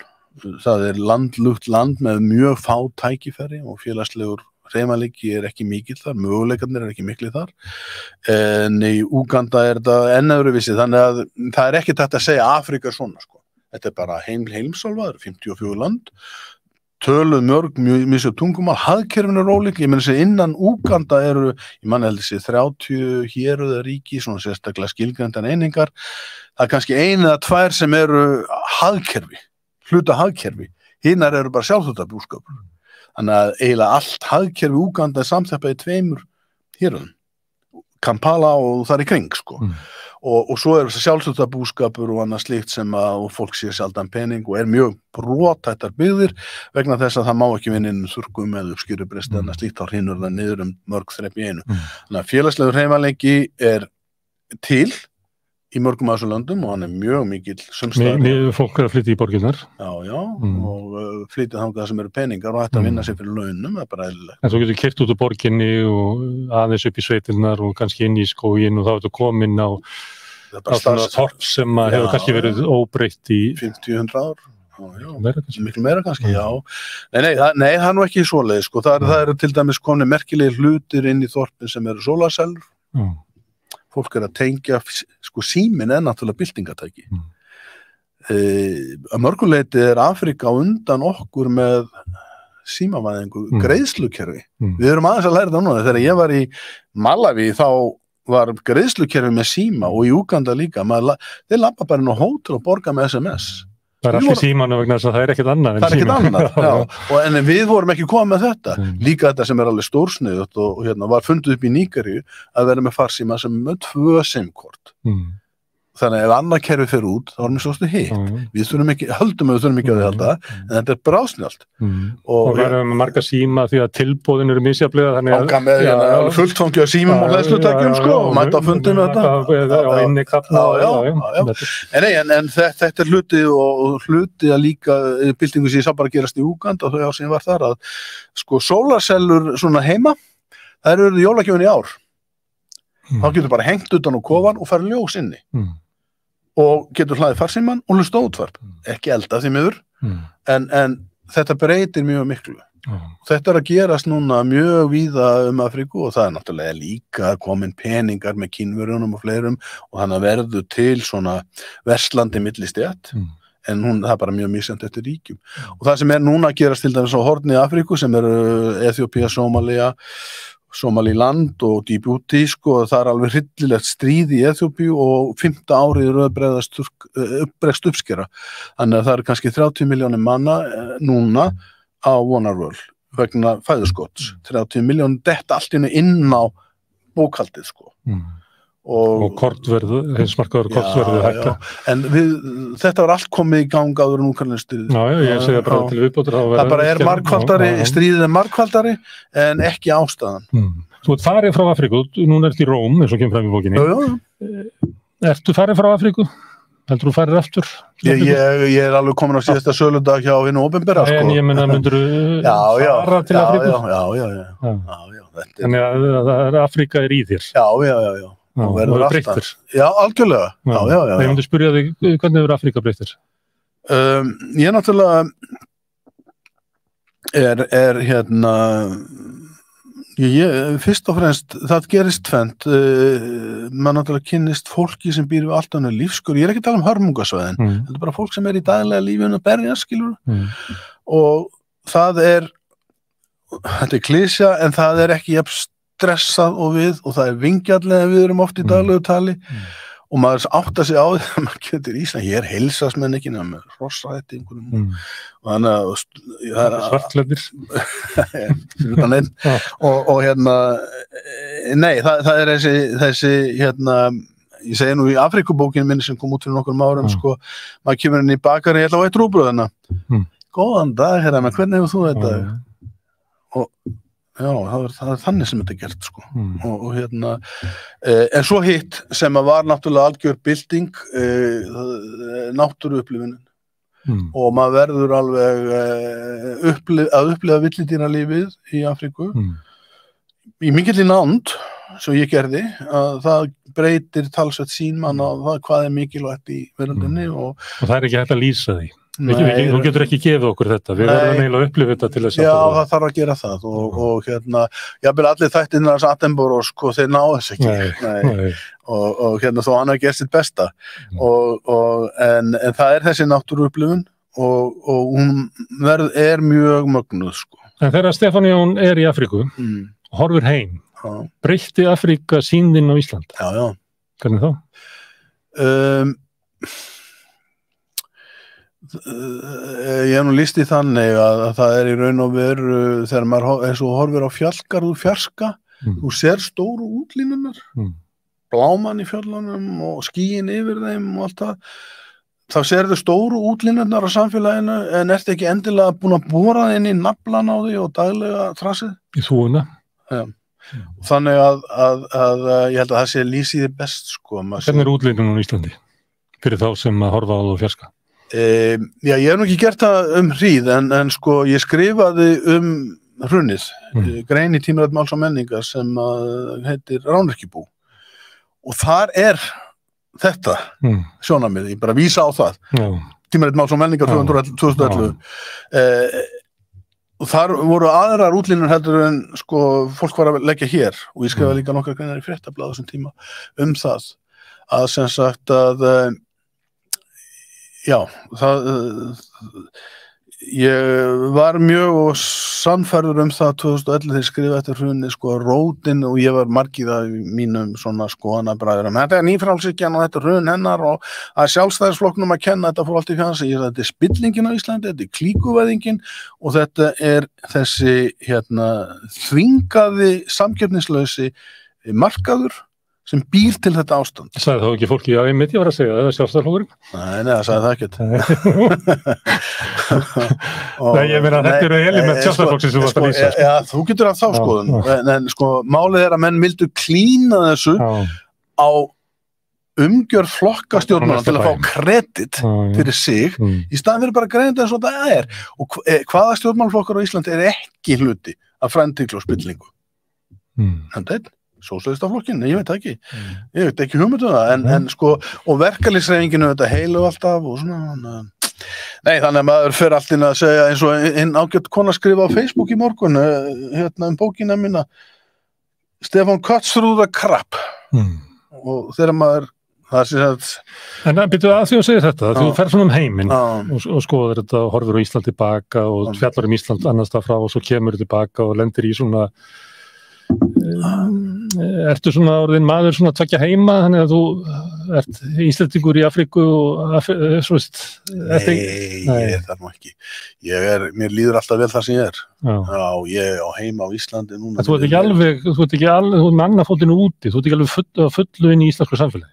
það landlugt land með mjög fá tækifæri og félagslegur hreyfanleiki ekki mikill þar, möguleikarnir ekki miklir þar, en í Úganda þetta enn öðruvísi, þannig að það ekki hægt að segja Afríka svona, sko. Þetta bara heimsálfa, 54 land, töluð mörg, mjög tungumál, hagkerfin ólík, ég meina þessi innan Úganda eru, ég manni held þessi 30 héruða ríki, svona sérstaklega skilgreindan einingar, það kannski 1 eða 2 sem eru hagkerfi, hluta hagkerfi, hinnar eru bara sjálfsöldabúskapur, þannig að eiginlega allt hagkerfi Úganda samþeppað í 2 héruðum, Kampala og þar í kring, sko. Og svo sjálfsöldabúskapur og annað slíkt sem að fólk sé sjaldan pening og mjög brothættar byggðir vegna þess að það má ekki vinna inn þurrkum eða uppskýrubresti annað slíkt þá hrynur það niður mörg þrepp í einu. Þannig að félagslegur hreyfanleiki til í mörgum af þessum löndum og hann mjög mikill sumstaðar. Fólk að flytja í borginnar. Já, og flytja þangað sem eru peningar og hægt að vinna sér fyrir launum, það bara eðlilegt. En svo getur keyrt út úr borginni og aðeins upp í sveitirnar og kannski inn í skóginn og þá ertu komin á svona þorp sem hefur kannski verið óbreytt í 50-100 ár. Miklu meira kannski, já. Nei, það nú ekki svoleiðis, sko. Það eru til dæmis komnir merkilegir hlutir inn í þorpin sem eru sólarsellur. Fólk að tengja, sko síminn náttúrulega byltingatæki. Að mörguleyti Afríka á undan okkur með símavæðingu, greiðslukerfi. Við erum aðeins að læra það núna. Þegar ég var í Malaví þá var greiðslukerfi með síma og í Úganda líka. Þeir labba bara inn á hótel og borga með SMS. Það allir símanu vegna þess að það ekkert annað en síma. Það ekkert annað, já. En við vorum ekki komið með þetta. Líka þetta sem alveg stórsniðugt og var fundið upp í Nígeríu að vera með farsíma sem með 2 SIM-kort. Þannig að ef annað kerfi fer út, þá erum við svolítið hitt. Við þurfum ekki, höldum að við þurfum ekki á því halda, en þetta bráðsnjallt. Og við erum með marga síma því að tilboðin eru misjaflega, þannig að... Áka með fullt fangja símum og hlæðslutækjum, sko, og mæta á fundin með þetta. Og inni kafna. En þetta hluti og hluti að líka byltingu sem ég sá bara gerast í Úganda og þau á sem var þar að, sko, sólarsellur svona heima, það eru jólagjöfin í ár. Þá getur bara hengt utan á kofan og farið ljós inni. Og getur hlaðið farsímann og hlusta útvarp. Ekki elda því miður, en þetta breytir mjög miklu. Þetta að gerast núna mjög víða Afríku og það náttúrulega líka komin peningar með kínverjunum og fleirum og þannig verður til svona verslandi millistétt. En það bara mjög misjafnt eftir ríkjum. Og það sem núna að gerast til dæmis á horni Afríku sem eru Eþíópía, Somaliland og Djibouti, sko, það alveg hryllilegt stríð í Eþíópíu og 5. árið uppbregst uppskera. Þannig að það eru kannski 30 milljónir manna núna á vonarvöl vegna fæðuskots. 30 milljónir detta allt inn á bókhaldið, sko. Og kortverðu, heimsmarkaður kortverðu hækka. En þetta var allt komið í gang áður en Úkraínustríðið. Já, ég segi bara til viðbótar. Það bara margfaldari, stríðið margfaldari, en ekki ástæðan. Þú ert farið frá Afríku, núna ert í Róm, eins og kemur fram í bókinni. Ertu farið frá Afríku? Heldur þú farið aftur? Ég alveg komin á síðasta söludag hjá hinu opinbera, sko. En ég meina, myndur þú fara til Afríku? Já. Þannig að Afríka í þér. Já. Og verður breyttir. Já, algjörlega. Já. Ég myndi spyrja þig, hvernig verður Afríka breyttir? Ég náttúrulega Fyrst og fremst, það gerist tvennt, maður náttúrulega kynnist fólki sem býr við allt annað lífskör, ég er ekki að tala hörmungasvæðin, þetta bara fólk sem í daglega lífinu að berja, skilur, og það þetta klísja, en það ekki jafn stressað og við, og það vingjarlega við erum oft í daglegu tali, og maður áttar sig á því að maður getur Ísland, ég heilsasmenn ekki nema með rossætti einhverjum og þannig að svartklæddir og hérna nei, það þessi hérna, ég segi nú í Afrikubókinu minni sem kom út fyrir nokkrum árum sko, maður kemur inn í bakari hérna á eitt rúbröðina góðan dag, hérna, menn hvernig hefur þú þetta og já, það þannig sem þetta gert sko. og hérna en svo hitt sem var náttúrulega algjör bylting náttúruupplifunin og maður verður alveg að upplifa villidýralífið í Afríku í mikilli nánd svo ég gerði að það breytir talsvert sín mann á það hvað mikilvægt í veröldinni og það ekki hægt að lýsa því þú getur ekki gefið okkur þetta við verðum eiginlega að upplifa þetta til að já, það þarf að gera það og hérna, jafnvel allir þættirnir hans Attenborough, sko, þeir ná þess ekki nei. Og hérna, þó hann hafi gert sitt besta en það þessi náttúruupplifun og hún mjög mögnuð, sko. En þegar Stefán Jón í Afríku og horfir heim, breytti Afríka sýn þín á Ísland? Já. Hvernig þá? Ég hef nú lýst í þannig að það í raun og veru þegar maður eins og horfir á fjallgarð úr fjarska þú sér stóru útlínunar blámann í fjöllunum og skýin yfir þeim og allt það þá sérðu stóru útlínurnar á samfélaginu en ertu ekki endilega búin að bora inn í naflan á því og daglega trasið í þúuna þannig að ég held að það sé lýsið best sko. Hvernig útlínunum í Íslandi fyrir þá sem að horfa á þú fjarska? Já, ég hef nú ekki gert það hríð en sko ég skrifaði hrunið, grein í Tímarit Máls og menningar sem heitir Rányrkjubú og þar þetta sjónarmið, ég bara vísa á það Tímarit Máls og menningar 2011 og þar voru aðrar útlínur heldur en sko fólk var að leggja hér og ég skrifaði líka nokkrar greinar í Fréttablaðið þessum tíma það að sem sagt að já, ég var mjög sannfærður það 2011 þegar ég skrifaði eftir hrunið sko rótin og ég var margir af mínum svona skoðanabræðurum þetta nýfrjálshyggjan og þetta hrun hennar og að sjálfstæðisflokknum að kenna þetta fór allt í fjansi þetta spillingin á Íslandi, þetta klíkuvæðingin og þetta þessi hérna þvingaði samkeppnislausi markaður sem býr til þetta ástand. Sagði þá ekki fólki, já, ég var að segja það, sjálfstæðisflokkurinn? Nei, það sagði það ekkert. Nei, ég meina, þetta eru element sjálfstæðisflokksins sem þú varst að lýsa. Já, þú getur að þá skoðun, en sko, málið að menn vildu klína þessu á umgjörð flokkastjórnmála til að fá kredit fyrir sig, í staðan fyrir bara greinandi eins og það og hvaða stjórnmálaflokkar á Íslandi ekki hluti af frændtíklu og spillingu? Þetta Sósíalistaflokkin, ég veit ekki ég veit ekki það, en sko og verkalýðshreyfingin þetta heilu alltaf og svona nei, þannig að maður fer allt inn að segja eins og einn ágætt kona skrifa á Facebook í morgun hérna bókina mína Stefán cuts through the crap og þegar maður það sé að en byrju að því að segja þetta, þú fer svona heiminn og skoðar þetta og horfir á Ísland tilbaka og fjallar Ísland annars það frá og svo kemur tilbaka og lendir í svona ertu svona orðin maður svona tvekja heima þannig að þú ert Íslendingur í Afríku og svo veist Nei, það nú ekki mér líður alltaf vel það sem ég ég á heima á Íslandi núna þú ert ekki alveg, þú ert með annarfótinu úti, þú ert ekki alveg fullu inn í íslensku samfélagi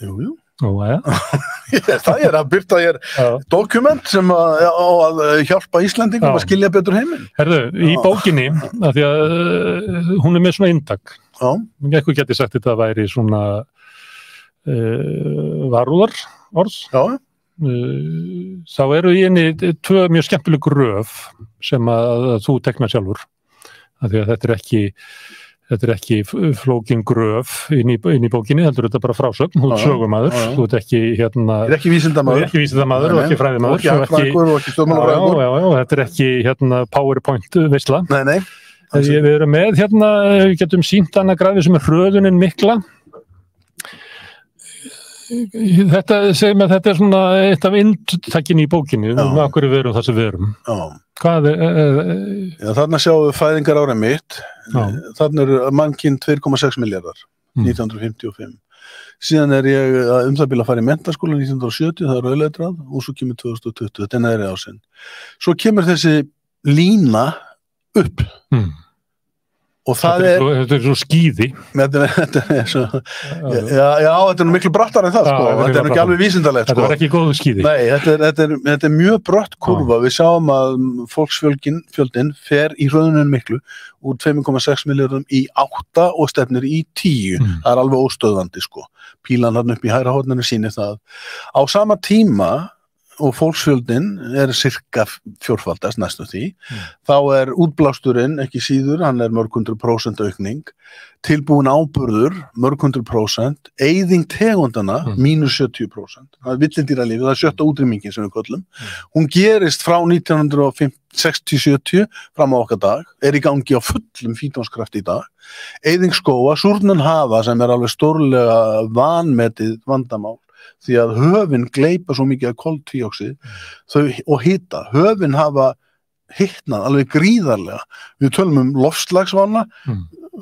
Jú það að byrta dokument sem að hjálpa Íslendingum að skilja betur heiminn Herðu, í bókinni að því að hún með svona inntak ekki geti sagt þetta að væri svona varúðar orð þá eru í henni tvö mjög skemmtileg gröf sem að þú teknar sjálfur að því að þetta er ekki flókin gröf inn í bókinni, heldur þetta bara frásögn, þú ert sögumaður, þú ert ekki ekki vísindamaður og ekki fræðimaður og ekki stjórnmálafræðingur þetta er ekki PowerPoint veisla Við erum með hérna, við getum sýnt annað grafi sem hröðunin mikla. Þetta segir mér að þetta svona eitt af inntakinn í bókinni, af hverju við erum það sem við erum. Hvað þarna sjáum við fæðingarára mitt, þarna eru mannkinn 2,6 milljarðar, 1955. Síðan ég það bíl að fara í menntaskóla 1970, það rauðleitrað, og svo kemur 2020, þetta neðri ásinn. Svo kemur þessi lína upp. Og þetta er svo skíði. Þetta er svo, já, þetta er miklu brattar en það, sko. Þetta er ekki alveg vísindalegt, sko. Þetta var ekki góð skíði. Nei, þetta er mjög brött kurva. Við sjáum að fólksfjöldin fer í hröðunin miklu úr 2,6 milljörðum í 8 og stefnir í 10. Það er alveg óstöðvandi, sko. Pílan hann upp í hægra horninu sýnir það. Á sama tíma og fólksfjöldin er cirka fjórfaldast næstu því, þá er útblásturinn ekki síður, hann er mörg 100% aukning, tilbúin áburður mörg 100%, eyðing tegundana mínus 70%. Það er villindýralífið, það er 7. útrýmingin sem við köllum. Hún gerist frá 1960-70 fram á okkar dag, er í gangi á fullum fítónskrafti í dag. Eyðing skóga, súrnun hafa sem er alveg stórlega vanmetið vandamál. Því að höfin gleypa svo mikið af koltvíoxíð og hita. Höfin hafa hitnað alveg gríðarlega. Við tölum loftslagsvána,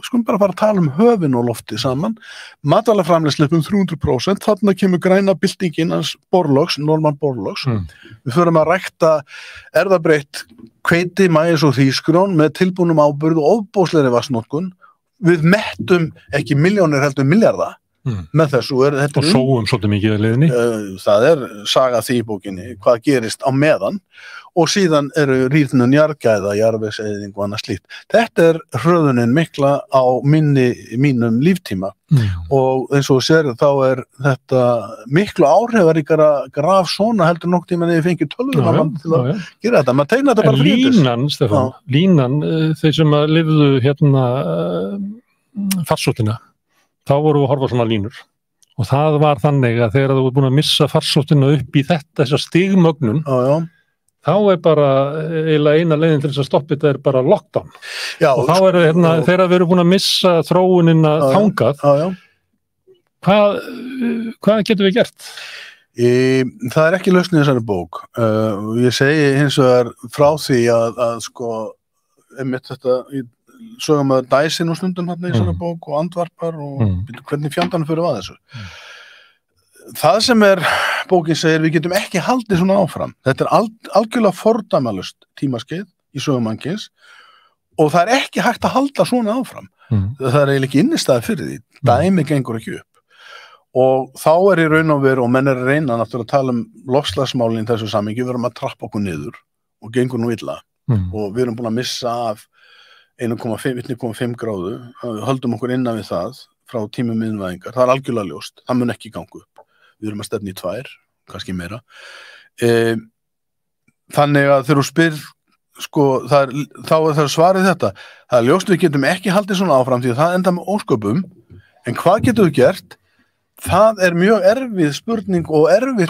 skulum bara fara að tala höfin og lofti saman. Matvælaframleiðsla upp 300%, þarna kemur græna byltingin hans borlogs, Norman Borlaug. Við förum að rækta erfðabreytt hveiti, maís og hrísgrjón með tilbúnum áburð og ofboðslegri vatnsnotkun. Við mettum ekki milljónir heldur milljarða. Með þessu og sóum svolítið mikið í leiðinni. Það er saga því í bókinni, hvað gerist á meðan og síðan eru rýrnun jarðgæða, jarðvegseyðing og annað slíkt. Þetta er hröðunin mikla á mínum líftíma og eins og sér þá er þetta miklu áhrifaríkara graf svona heldur nokk tíma þegar ég fengi tölvumann til að gera þetta. Maður tegna þetta bara fyrir línan, Stefán, línan, þeir sem að lifðu hérna farsóttina, þá vorum við að horfa svona línur og það var þannig að þegar þú ert búin að missa farsóttina upp í þessa stigmögnun, þá er bara eiginlega eina leiðin til þess að stoppa þetta er bara lockdown. Og þá er þegar við erum búin að missa þróunina þangað, hvað getum við gert? Það er ekki lausn í þessari bók. Ég segi hins vegar frá því að sko, einmitt þetta sögum að dæsin og stundum hérna í svona bók og andvarpar og hvernig fjandanum fyrir að þessu. Það sem bókin segir, við getum ekki haldið svona áfram. Þetta er algjörlega fordæmalust tímaskeið í sögum mannkins og það er ekki hægt að halda svona áfram. Það er eiginlega ekki innistæði fyrir því. Dæmi gengur ekki upp. Og þá í raun og veru, og menn að reyna náttúrulega að tala loftslagsmálin í þessu samhengi, við erum að trappa okkur niður og gengur nú illa og við erum búin að missa af 1,5 gráðu, höldum okkur innan við það frá tímum miðvæðingar, það er algjörlega ljóst, það mun ekki ganga upp. Við erum að stefna í 2, kannski meira. Þannig að þegar þú spyr, sko, þá er það svarið þetta. Það er ljóst við getum ekki haldið svona áfram því að það enda með ósköpum, en hvað getum við gert? Það er mjög erfið spurning og erfið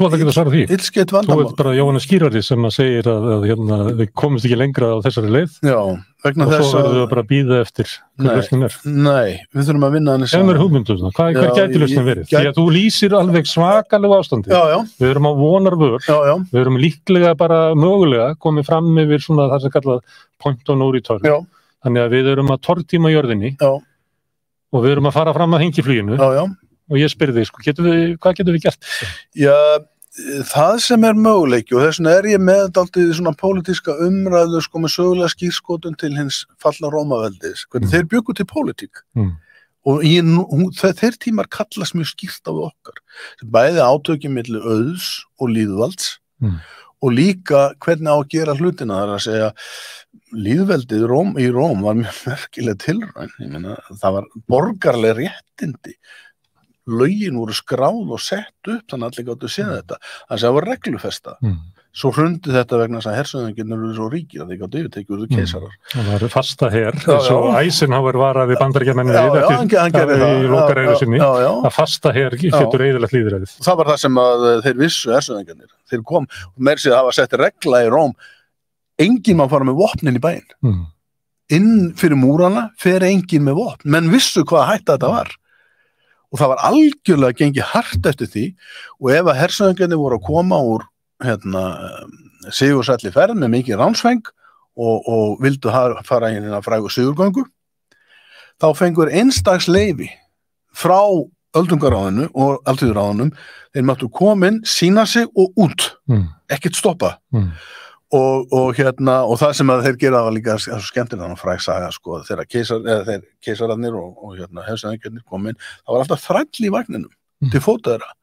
illskeitt vandamál. Þú veit bara Jóhannes Skírari sem að segir að við komumst ekki lengra á þessari leið. Já, vegna þess að... Og svo verður við bara að bíða eftir hvað lausnin er. Nei, við þurfum að vinna henni saman. Ef mér hugmyndum það, hvað gæti lausnin verið? Því að þú lýsir alveg svakalega ástandi. Já. Við erum á vonarvör. Já. Við erum líklega bara mögulega komið fram yfir svona það sem kallað point of no return. Já. Þannig að við erum að tortíma jörðinni. Já. Og við erum að fara fram að hengifluginu. Já. Og ég spyrir þig, sko, hvað getum við gert? Já, það sem möguleiki og þess vegna ég með dálítið svona pólitíska umræðu sko með sögulega skírskotun til hins falla Rómaveldis, hvernig þeir bjuggu til pólitík. Og þeir tímar kallast mjög skýrt á okkar. Bæði átökin milli auðs og lýðvalds og líka hvernig á að gera hlutina, það er að segja lýðveldið í Róm var mjög merkileg tilraun, ég meina, það var borgarleg réttindi. Lögin voru skráð og sett upp þannig að allir gáttu að séð þetta. Þannig að það var reglufesta. Svo hrundi þetta vegna þess að hersöðingirnir eru svo ríkir að þeir gáttu yfirtekið úr keisarar. Það eru fasta her, eins og Eisenhower varaði Bandaríkjamenn við eftir í lokaræðu sinni, að fasta her getur eyðilegt lýðræðið. Það var það sem að þeir vissu hersöðingirnir. Þeir kom, og meira sér að hafa sett regla í Róm, enginn má fara með vopnin í bæinn. inn fyrir múrana fer enginn með vopn, menn vissu hvað hætta þetta var og það var algjörlega gengið hart eftir því og ef að hersöðingarnir voru að koma úr sigursælli ferð með mikið ránsfeng og vildu fara inn að frægu sigurgöngu þá fengur einstaks leyfi frá öldungaráðinu og alþýðuráðunum þeir máttu komin, sína sig og út ekkert stoppa og það sem að þeir gera var líka skemmtilega fræg saga sko, þegar keisararnir og hersöðingarnir komin það var alltaf þræll í vagninum til fóta þeirra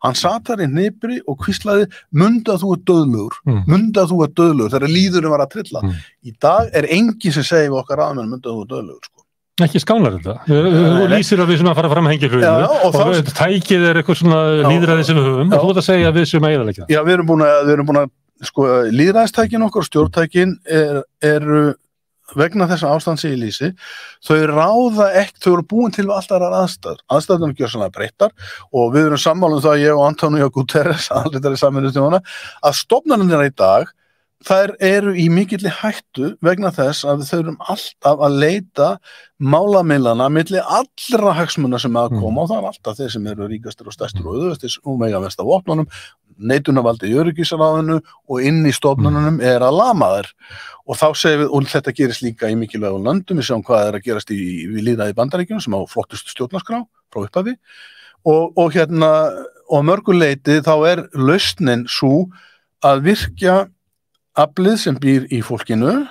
hann sat þar í hnipri og hvíslaði munda þú er döðlugur þegar líðurinn var að trilla í dag enginn sem segir við okkar aðmenn munda þú er döðlugur sko. Ekki skálar þetta. Þú lýsir að við svona fara fram að hengja hlutinu og tækið eitthvað svona lýðræði sem við höfum og þú ert að segja að við séum að eyðileggja það. Já, við erum búin að sko, lýðræðistækin okkar og stjórntækin eru vegna þessa ástand sem ég lýsi, þau ráða ekki, þau eru búin til allt aðrar aðstæður ekki gjörsamlega breyttar og við erum sammála það, ég og Antonio Guterres, aðalitari Sameinuðu þjóðanna, að stofnanirnar í dag, þær eru í mikilli hættu vegna þess að við þurfum alltaf að leita málamiðlana milli allra hagsmuna sem að koma og það alltaf þeir sem eru ríkastir og stærstir og auðvestir og mega mest af vopnunum, neitunarvaldi í öryggisráðinu og inn í stofnunum að lama þær og þá segir við, og þetta gerist líka í mikilvægum löndum, við sjáum hvað að gerast við lýðræði Bandaríkjunum sem á flottustu stjórnarskrá frá upphafi og mörguleiti þá lausnin sú að virkja aflið sem býr í fólkinu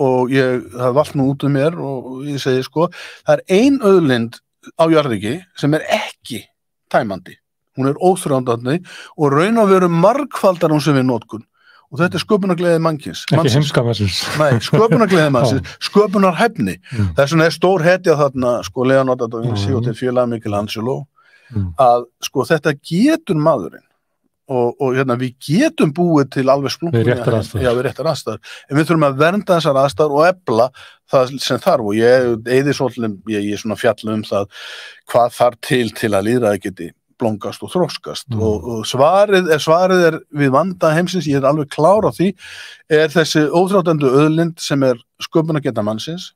og það valt nú út mér og ég segi sko, það ein auðlind á jarðríki sem ekki tæmandi hún óþrjóndandi og raun og veru margfaldar hún sem við notkun og þetta sköpunargleði mannkins ekki heimskamarsins nei, sköpunargleði mannsins, sköpunarhæfni þess vegna stór hetja þarna sko Leonardo da Vinci og til félag Michelangelo að sko þetta getur maðurinn og við getum búið til alveg splunkunni við réttar aðstæður en við þurfum að vernda þessar aðstæður og efla það sem þarf og ég svona fjalla það hvað þarf til að lýðræði geti blómgast og þroskast og svarið við vanda heimsins, ég alveg klár á því þessi óþrjótandi auðlind sem sköpunargeta mannsins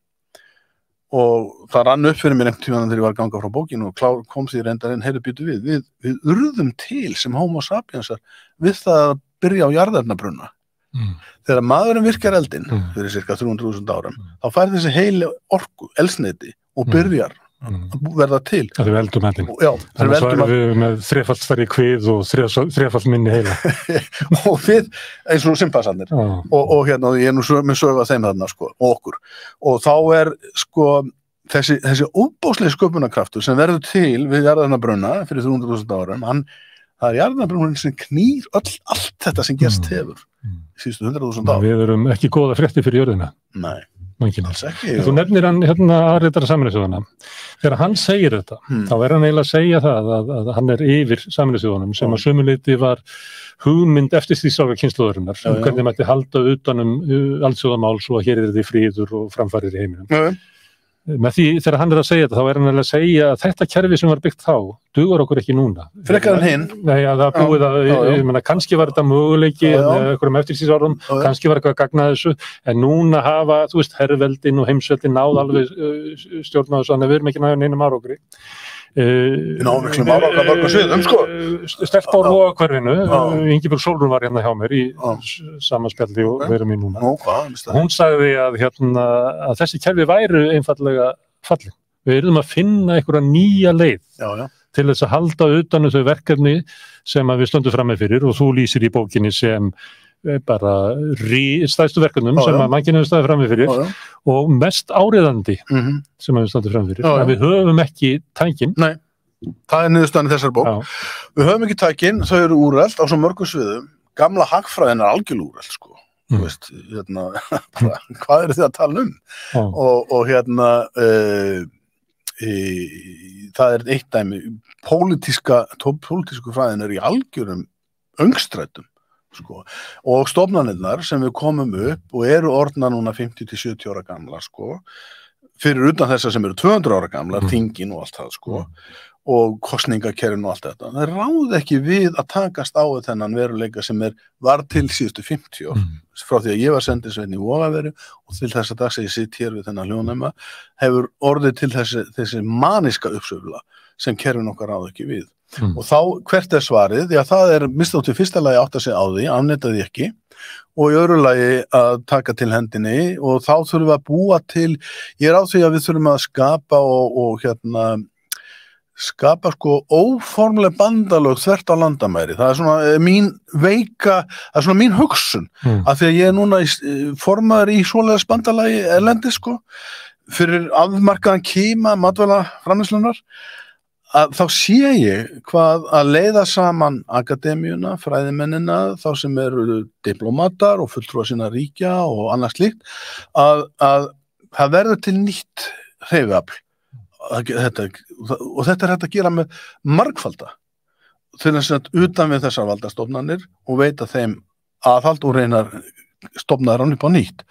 og það rann upp fyrir mér einhvern tímann þegar ég var að ganga frá bókinu og kom því reyndarinn, býtu við urðum til sem homo sapiensar við það að byrja á jarðefnabrunna þegar maðurinn virkar eldinn fyrir cirka 300.000 árum þá fær þessi heili orku, eldsneyti og byrjar verða til það við eldum eldin þannig að við með þrefalt stærri kvið og þrefalt minni heila og við eins og simpansarnir og ég nú með sögu að þeim þarna sko, og okkur og þá sko þessi óbóðslega sköpunarkraftur sem verður til við jarðarnabrunna fyrir 300.000 árum það jarðarnabrunnin sem knýr allt þetta sem gerst hefur síðustu 100.000 árum við erum ekki góða frétti fyrir jörðina nei alls ekki þú nefnir hann aðritara Sameinuðu þjóðanna þegar hann segir þetta þá hann eiginlega að segja það að hann yfir Sameinuðu þjóðunum sem að sömuleyti var hugmynd eftir því sága kynslóðurinnar hvernig mætti halda utan alþjóðamál svo að hér því fríður og framfarir í heiminum með því þegar hann að segja þetta þá hann að segja að þetta kerfi sem var byggt þá dugar okkur ekki núna frekar en hinn nei að það búið að kannski var þetta möguleiki einhverjum eftirstríðsárum kannski var eitthvað að gagna þessu en núna hafa þú veist herrveldin og heimsveldin náð alveg stjórn á þessu þannig að við erum ekki náðu neinum árangri námiklum árangur mörgum sviðum sko stelpa á Rógahverfinu Ingibjörg Sólrún var hérna hjá mér í samanspjalli og við erum í núna hún sagði að þessi kerfi væru einfallega fallin við erum að finna einhverja nýja leið til þess að halda utan þau verkefni sem að við stöndum frammi fyrir og þú lýsir í bókinni sem bara stærstu verkefnum sem að mannkynið hefur staðið frammi fyrir og mest áriðandi sem að við staðið frammi fyrir að við höfum ekki tækin nei, það niðurstaðan í þessari bók við höfum ekki tækin, þau eru úrelt á svo mörgum sviðum, gamla hagfræðin algjörlega úrelt sko þú veist, hvað þið að tala og það eitt dæmi pólitísku fræðin í algjörum öngstrætum sko. Og stofnanirnar sem við komum upp og eru orðnar núna 50-70 ára gamlar sko, fyrir utan þessar sem eru 200 ára gamlar, þingin og allt það sko, og kosningakerfin og allt þetta. Það ráð ekki við að takast á þennan veruleika sem var til síðustu 50 ár, frá því að ég var sendisveinn í Vogaveri og til þess að dags að ég sitt hér við þennan hljóðnema, hefur orðið til þessi maniska uppsöfla sem kerfin okkar ráð ekki við. Og þá, hvert svarið? Já, það mistótt í fyrsta lagi átt að segja á því, afneitaði ekki, og í öðru lagi að taka til hendinni og þá þurfum við að búa til, ég á því að við þurfum að skapa og skapa sko óformleg bandalög þvert á landamæri. Það svona mín veika, það svona mín hugsun, af því að ég núna formaður í svoleiðis bandalagi erlendis sko, fyrir afmarkaðan kíma matvæla framleiðslunnar, að þá sé ég hvað að leiða saman akademíuna, fræðimennina, þá sem eru diplomatar og fulltrúar sinna ríkja og annað slíkt, að það verður til nýtt hreyfiafl. Og þetta hægt að gera með margfalda til þess að utan við þessar valdastofnanir og veita þeim aðhald og reynar stofnaður hann upp á nýtt.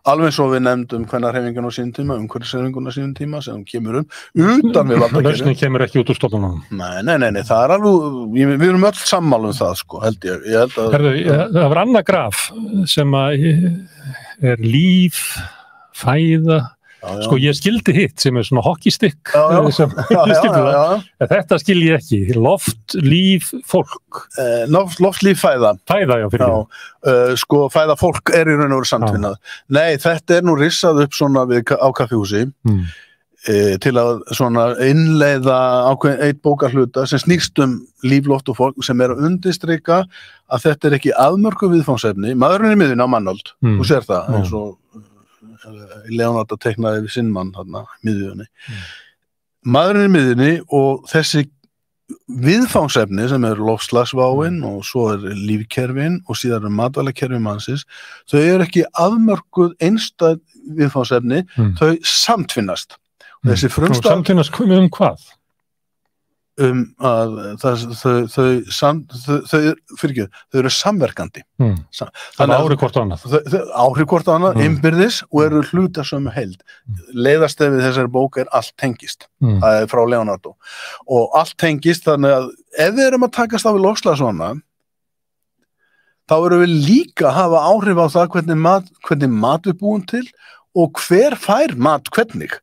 Alveg svo við nefndum kvennarhreyfinguna á sínum tíma, umhverfishreyfinguna á sínum tíma sem kemur utan við valdakerfið. Lausnin kemur ekki út úr stofnunum. Nei, það alveg, við erum öll sammála það sko, held ég. Það var annað graf sem líf, fæða. Sko ég skildi hitt sem svona hockeystikk þetta skil ég ekki loft, líf, fólk loft, líf, fæða já, fyrir sko fæða fólk í raun og veru samtvinnað nei, þetta nú rissað upp svona á kaffihúsi til að svona innleiða ákveðin eitt bókarhluta sem snýst líf, loft og fólk sem að undirstrika að þetta ekki afmörkuð viðfangsefni, maðurinn í miðjunni á Mannold þú sér það, eins og Leonardo teiknaði við sinn mann þarna miðjunni. Maðurinn í miðjunni og þessi viðfangsefni sem loftslagsváin og svo lífkerfin og síðan matvælakerfi mannsins, þau ekki afmörkuð einstæð viðfangsefni, þau samtvinnast. Þessi frumstæð samtvinnast hvað? Að þau eru samverkandi. Þannig áhrif hvort á annað. Áhrif hvort á annað, innbyrðis og eru hluta sömu heild. Leiðarstefið þessari bók allt tengist. Það frá Leonardo. Og allt tengist þannig að ef við erum að takast á við loftslag svona, þá erum við líka að hafa áhrif á það hvernig mat við búum til og hver fær mat hvernig.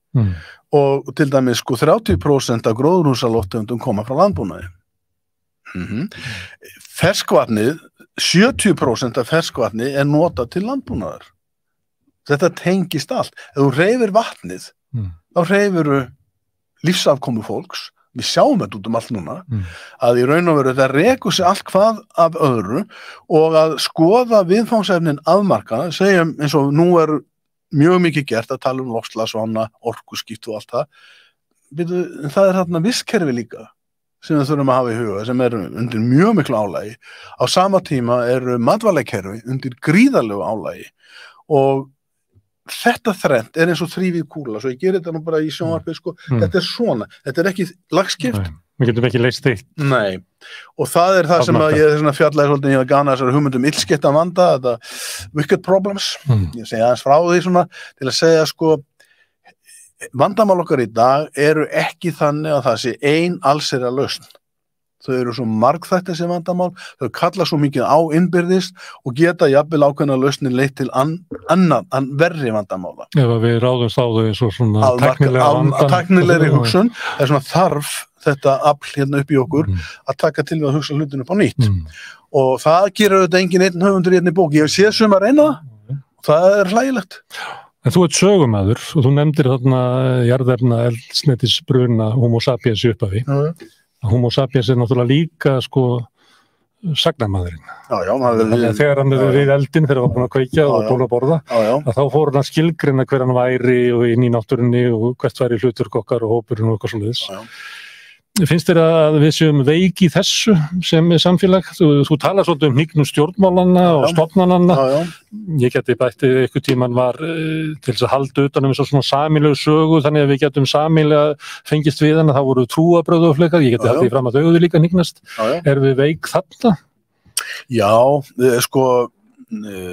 Og til dæmis sko 30% af gróðurhúsalofttegundum koma frá landbúnaði. Ferskvatnið, 70% af ferskvatni notað til landbúnaðar. Þetta tengist allt. Ef þú hreyfir vatnið, þá hreyfirðu lífsafkomu fólks, við sjáum þetta út allt núna, að í raun og veru þetta rekur sig allt hvað af öðru og að skoða viðfangsefnin afmarkað, segjum eins og nú mjög mikið gert að tala loftslagsvána, orkuskipti og allt það. Það þarna vistkerfi líka sem við þurfum að hafa í huga, sem undir mjög miklu álagi. Á sama tíma matvælakerfi undir gríðarlegu álagi og þetta þrennt eins og þrívíð kúla, svo ég gerir þetta nú bara í sjónvarpi, sko. Þetta svona, þetta ekki lagskipt. Við getum ekki leyst eitt. Nei, og það það sem að ég fjallaði svolítið, ég gana þessari hugmyndum illskipta vanda, þetta wicked problems, ég segi aðeins frá því svona, til að segja sko, vandamál okkar í dag ekki þannig að það sé ein allsherja lausn. Þau eru svo margþætt þessi vandamál, þau kalla svo mikið á innbyrðis og geta jafnvel ákveðna lausnir leitt til verri vandamála. Ef við ráðumst á þau eins og svona tæknilega vanda. Tæknilegri hugsun, svona þarf þetta afl hérna upp í okkur að taka til við að hugsa hlutinu upp á nýtt. Og það gerir auðvitað engin einn höfundur hérna í bóki. Ég hef séð sum að reyna það, það hlægilegt. En þú ert sögumaður og þú nefndir þarna jarðefna eldsneytisbruna Homo sapiens í upphafi. Homo sapiens náttúrulega líka sko sagnamaðurinn. Þegar hann við eldin, þegar hann var búin að kveikja og búin að borða, að þá fór hann að skilgreina hver hann væri og inn í náttúrunni og hvert væri hlutverk okkar og hópurinn og eitthvað svoleiðis. Finnst þér að við séum veik í þessu sem samfélag? Þú talar svolítið hnignun stjórnmálanna og stofnananna. Ég geti bætti einhver tíman var til þess að halda utan svona sameiginlegu sögu, þannig að við getum sameiginlega fengist við hana, það voru trúarbrögð og fleikar, ég geti haldið fram að þau líka hnignast. Við veik þarna? Já, sko,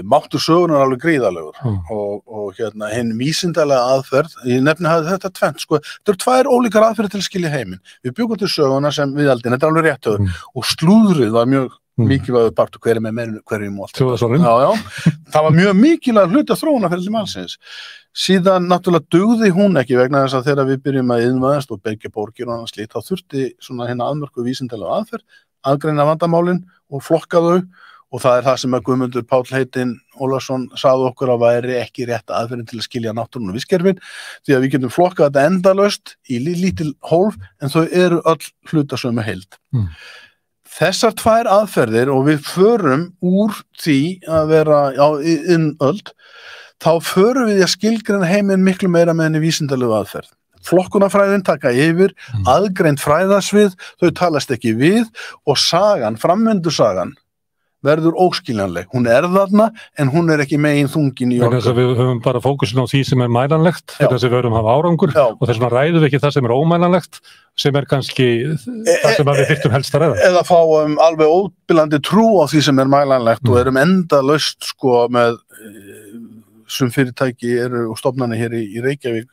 máttur sögunar alveg gríðarlegur og hinn vísindalega aðferð, ég nefni þetta tvennt, sko, þetta tvær ólíkar aðferðir til að skilja heiminn. Við bjuggum til söguna sem viðaldin, þetta alveg rétt höfður, og slúðrið var mjög mikilvægur partur, hver með meirinu, hverjum og allt. Já, það var mjög mikilvæg hluti af þróunarferli mannsins. Síðan náttúrulega dugði hún ekki vegna þess að þegar við byrjum að iðnvæðast og byggja borgir og annað slíkt, þá þurfti svona hérna aðmörku vísindalega aðferð, aðgreina vandamálin og flokka þau. Og það það sem að Guðmundur Páll heitinn Ólafsson sagði okkur að væri ekki rétt aðferðin til að skilja náttúruna og vistkerfin, því að við getum flokkað þetta endalaust í lítil hólf, en þau eru öll hlutasömu heild. Þessar tvær aðferðir, og við förum úr því að vera innöld, þá förum við að skilgreina heiminn miklu meira með henni vísindalegu aðferð. Flokkunarfræðin taka yfir, aðgreind fræðasvið, þau talast ekki við, og sagan, framvindusagan, verður óskiljanleg. Hún þarna, en hún ekki megin þungin í okkur. Þess að við höfum bara fókusin á því sem mælanlegt, þess að við höfum hafa árangur, og þess að ræðum við ekki það sem ómælanlegt, sem kannski það sem við þyrftum helst að ræða. Eða fáum alveg óbillandi trú á því sem mælanlegt og erum endalaust sko með sem fyrirtæki og stofnanir hér í Reykjavík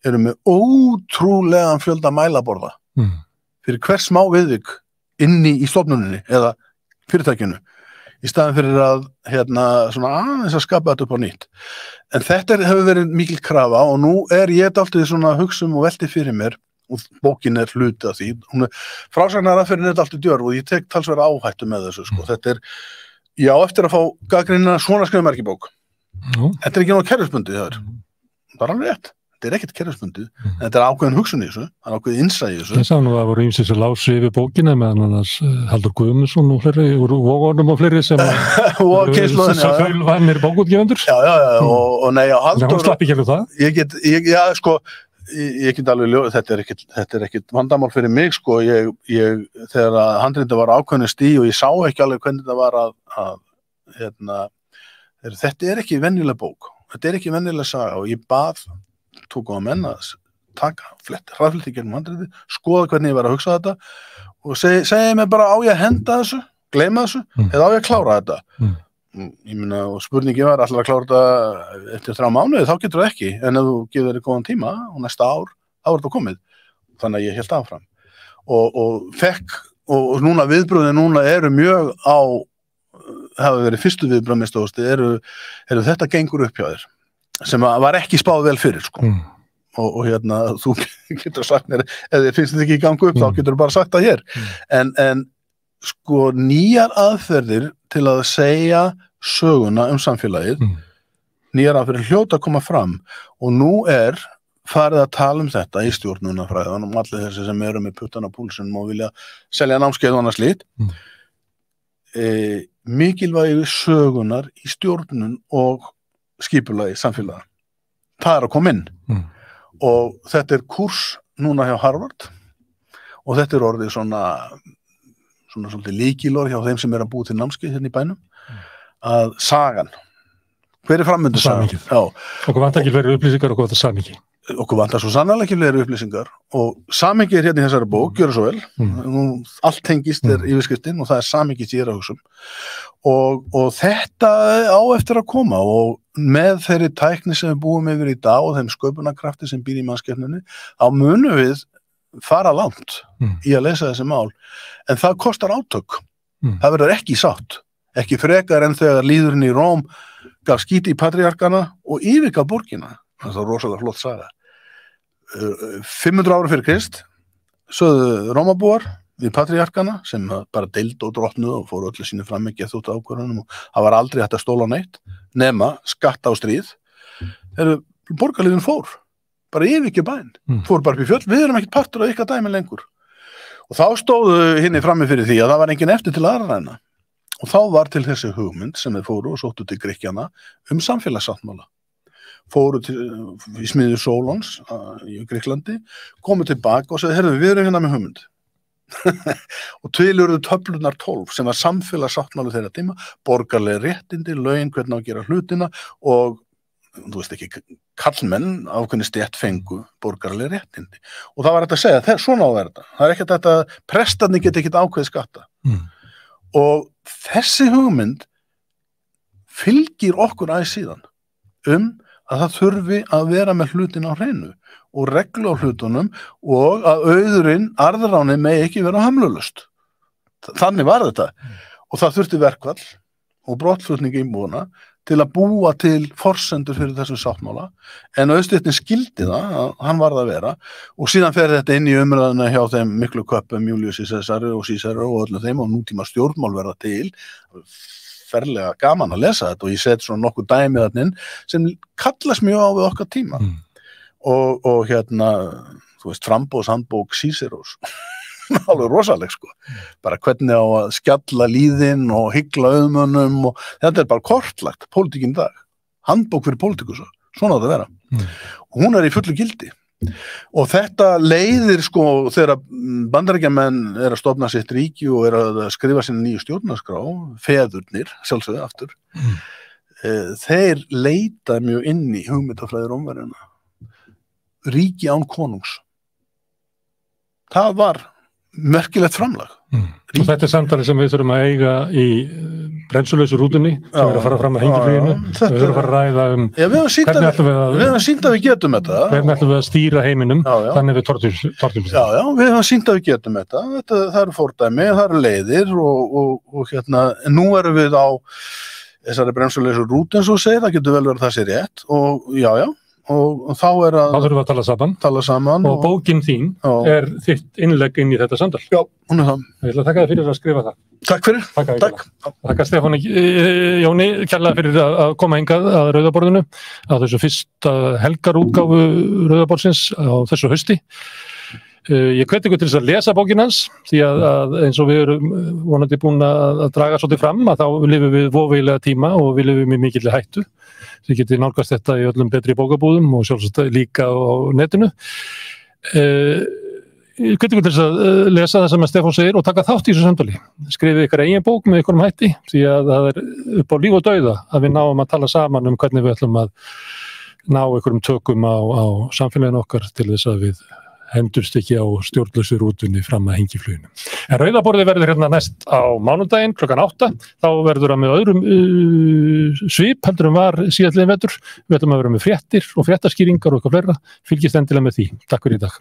eru með ótrúlegan fjölda mælaborða fyrir hver smá viðvik inni í stofnuninni eða fyrirtækinu. Í staðin fyrir að svona aðeins að skapa þetta upp á nýtt. En þetta hefur verið mikil krafa og nú ég alltaf svona hugsa og velti fyrir mér og bókin hluti af því. Frásagnaraðferðin alltaf djörf og ég tek talsverða áhættu með þessu. Sko. Þetta já, eftir að fá gagnrýnina svona skrifmerkibók. Þetta ekki náttúrulega kerfisbundið það bara alveg rétt. Þetta ekkert kerfisbundið, en þetta ákveðin hugsun í þessu, það ákveðin innsæi í þessu. Ég sá nú að það voru ýmsir sem lásu yfir bókina meðan annars Halldór Guðmundsson og fleiri, úr Vógornum og fleiri sem þaulvænir bókútgefendur. Já, og nei, Halldór... Hún slapp ekki alveg það? Ég get alveg ljóð, þetta ekkert vandamál fyrir mig, sko, þegar handritið var ákveðin stí og ég sá ekki alveg hvernig þetta var þetta ekki venjuleg bók, þetta ekki venjuleg saga og ég bað tók á menn að taka hraðfletti gegnum handriði, skoða hvernig ég var að hugsa þetta og segja mér bara á ég að henda þessu, gleyma þessu eða á ég að klára þetta. Ég meina, og spurningi var allar að klára þetta eftir 3 mánuði, þá getur það ekki en ef þú gefur þér góðan tíma og næsta ár, þá þetta komið. Þannig að ég hélt áfram. Og núna viðbröðin núna eru mjög hafa verið fyrstu viðbröð með stóðusti, eru þetta gengur upp hjá þér. Sem var ekki spáð vel fyrir sko. Og þú getur sagt mér ef þið finnst þetta ekki í gangu upp þá getur þú bara sagt það hér en sko nýjar aðferðir til að segja söguna samfélagið nýjar aðferðir hljóta að koma fram og nú farið að tala þetta í stjórnunarfræðan allir þessi sem eru með puttan á púlsinum og vilja selja námskeið og annað slíkt mikilvægi sögunar í stjórnun og skipulagi samfélaga. Það að koma inn og þetta kúrs núna hjá Harvard og þetta orðið svona svolítið lykilorð hjá þeim sem að búa til námskeið hérna í bænum að sagan. Hver framvindu sagan? Okkur vantar ekki fleiri upplýsingar og hvað það samingi? Okkur vantar svo sannarlega ekki fleiri upplýsingar og samingi hérna í þessari bók, gjör það svo vel. Allt tengist yfirskriftin og það samingi sem ég að hugsa og þetta á eftir að koma og með þeirri tækni sem við búum yfir í dag og þeim sköpunarkrafti sem býr í mannskepnunni, þá munum við fara langt í að leysa þessi mál, en það kostar átök. Það verður ekki sátt, ekki frekar en þegar líðurinn í Róm gaf skíti í patriarkana og yfirgaf borgina. Það er rosalega flott saga. 500 ára fyrir Krist sögðu Rómabúar við patriarkana sem bara deildu og drottnuðu og fóru öllu sínu fram með geðþótta ákvörðunum og það var aldrei hægt að stóla neitt nema skatta á stríð. Borgarlíðin fór bara yfirgefðu bæinn, fór bara upp í fjöll, við erum ekkert partur af ykkar dæmi lengur. Og þá stóðu hinni frammi fyrir því að það var engin eftir til aðræna. Og þá var til þessi hugmynd sem þeir fóru og sóttu til Grikkjana samfélagssáttmála. Fóru í smiðju Solons í Grikklandi, komu tilbaka og sagði, heyrðu, við erum hérna með hugmynd. Og til urðu töflunar 12 sem var samfélagssáttmáli þeirra tíma, borgarlega réttindi, lögin, hvernig á að gera hlutina og þú veist ekki, kallmenn ákveðni stétt fengu borgarlega réttindi. Og það var þetta að segja, svona á þetta. Það ekkert þetta, prestarnir geta ekkert ákveðið skatta. Og þessi hugmynd fylgir okkur síðan að það þurfi að vera með hlutin á hreinu og reglu á hlutunum og að auðurinn, arðráni megi ekki vera hömlulust. Þannig var þetta. Og það þurfti verkfall og brottflutning íbúana til að búa til forsendur fyrir þessum sáttmála, en auðstéttin skildi það að hann varð að vera og síðan fer þetta inn í umræðuna hjá þeim miklu köppum Júlíusi Sesari og Sísari og öllum þeim og nútíma stjórnmál verða til. Ferlega gaman að lesa þetta og ég set svona nokkuð dæmi þarna sem kallast mjög á við okkar tíma og hérna, þú veist, framboðshandbók Cíceros alveg rosaleg sko, bara hvernig á að skjalla líðin og hyggla auðmönnum og þetta bara kortlagt pólitíkin í dag, handbók fyrir pólitíkus svona á þetta vera og hún í fullu gildi og þetta leiðir sko þegar Bandaríkjamenn að stofna sitt ríki og að skrifa sinni nýju stjórnarskrá, feðurnir sjálfsögðu aftur þeir leita mjög inn í hugmyndafræði Rómverjana ríki án konungs það var merkilegt framlag. Og þetta samtali sem við þurfum að eiga í brennsulausu rútunni sem að fara fram að hengifluginu við þurfum að fara að ræða hvernig ætlum við að sýnt að við getum þetta hvernig ætlum við að stýra heiminum þannig við tortum við höfum sýnt að við getum þetta það eru fordæmi, það eru leiðir og hérna, nú erum við á þessari brennsulausu rútu eins og segir, það getur vel verið það sé rétt og og þá þurfum við að tala saman og bókin þín þitt innlegg inn í þetta samtal. Já, hún það. Ég ætla að þakka þér fyrir að skrifa það. Takk fyrir. Þakka Stefáni Jóni kærlega fyrir að koma hingað að Rauðaborðinu á þessu fyrsta helgarútgáfu Rauðaborðsins á þessu hausti. Ég hvet ykkur til þess að lesa bókin hans því að eins og við erum vonandi búin að draga svolítið fram að þá lifum við voveiglega tíma og við lifum í mikilli hættu. Þið getið nálgast þetta í öllum betri bókabúðum og sjálfsagt líka á netinu. Ég hvet ykkur til þess að lesa það sem Stefán segir og taka þátt í þessu samtali. Skrifið ykkar eigin bók með ykkurum hætti því að það upp á líf og dauða að við náum að tala saman hvernig við ætlum að ná ykkurum tökum á samfélaginu okkar til þess að við hendurst ekki á stjórnlausu rútunni fram að hengifluginu. En Rauðaborðið verður hérna næst á mánudaginn klukkan 8. Þá verður það með öðrum svip heldur var síðastliðinn vetur. Við ætlum að vera með fréttir og fréttaskýringar og eitthvað fleira. Fylgist endilega með því. Takk fyrir í dag.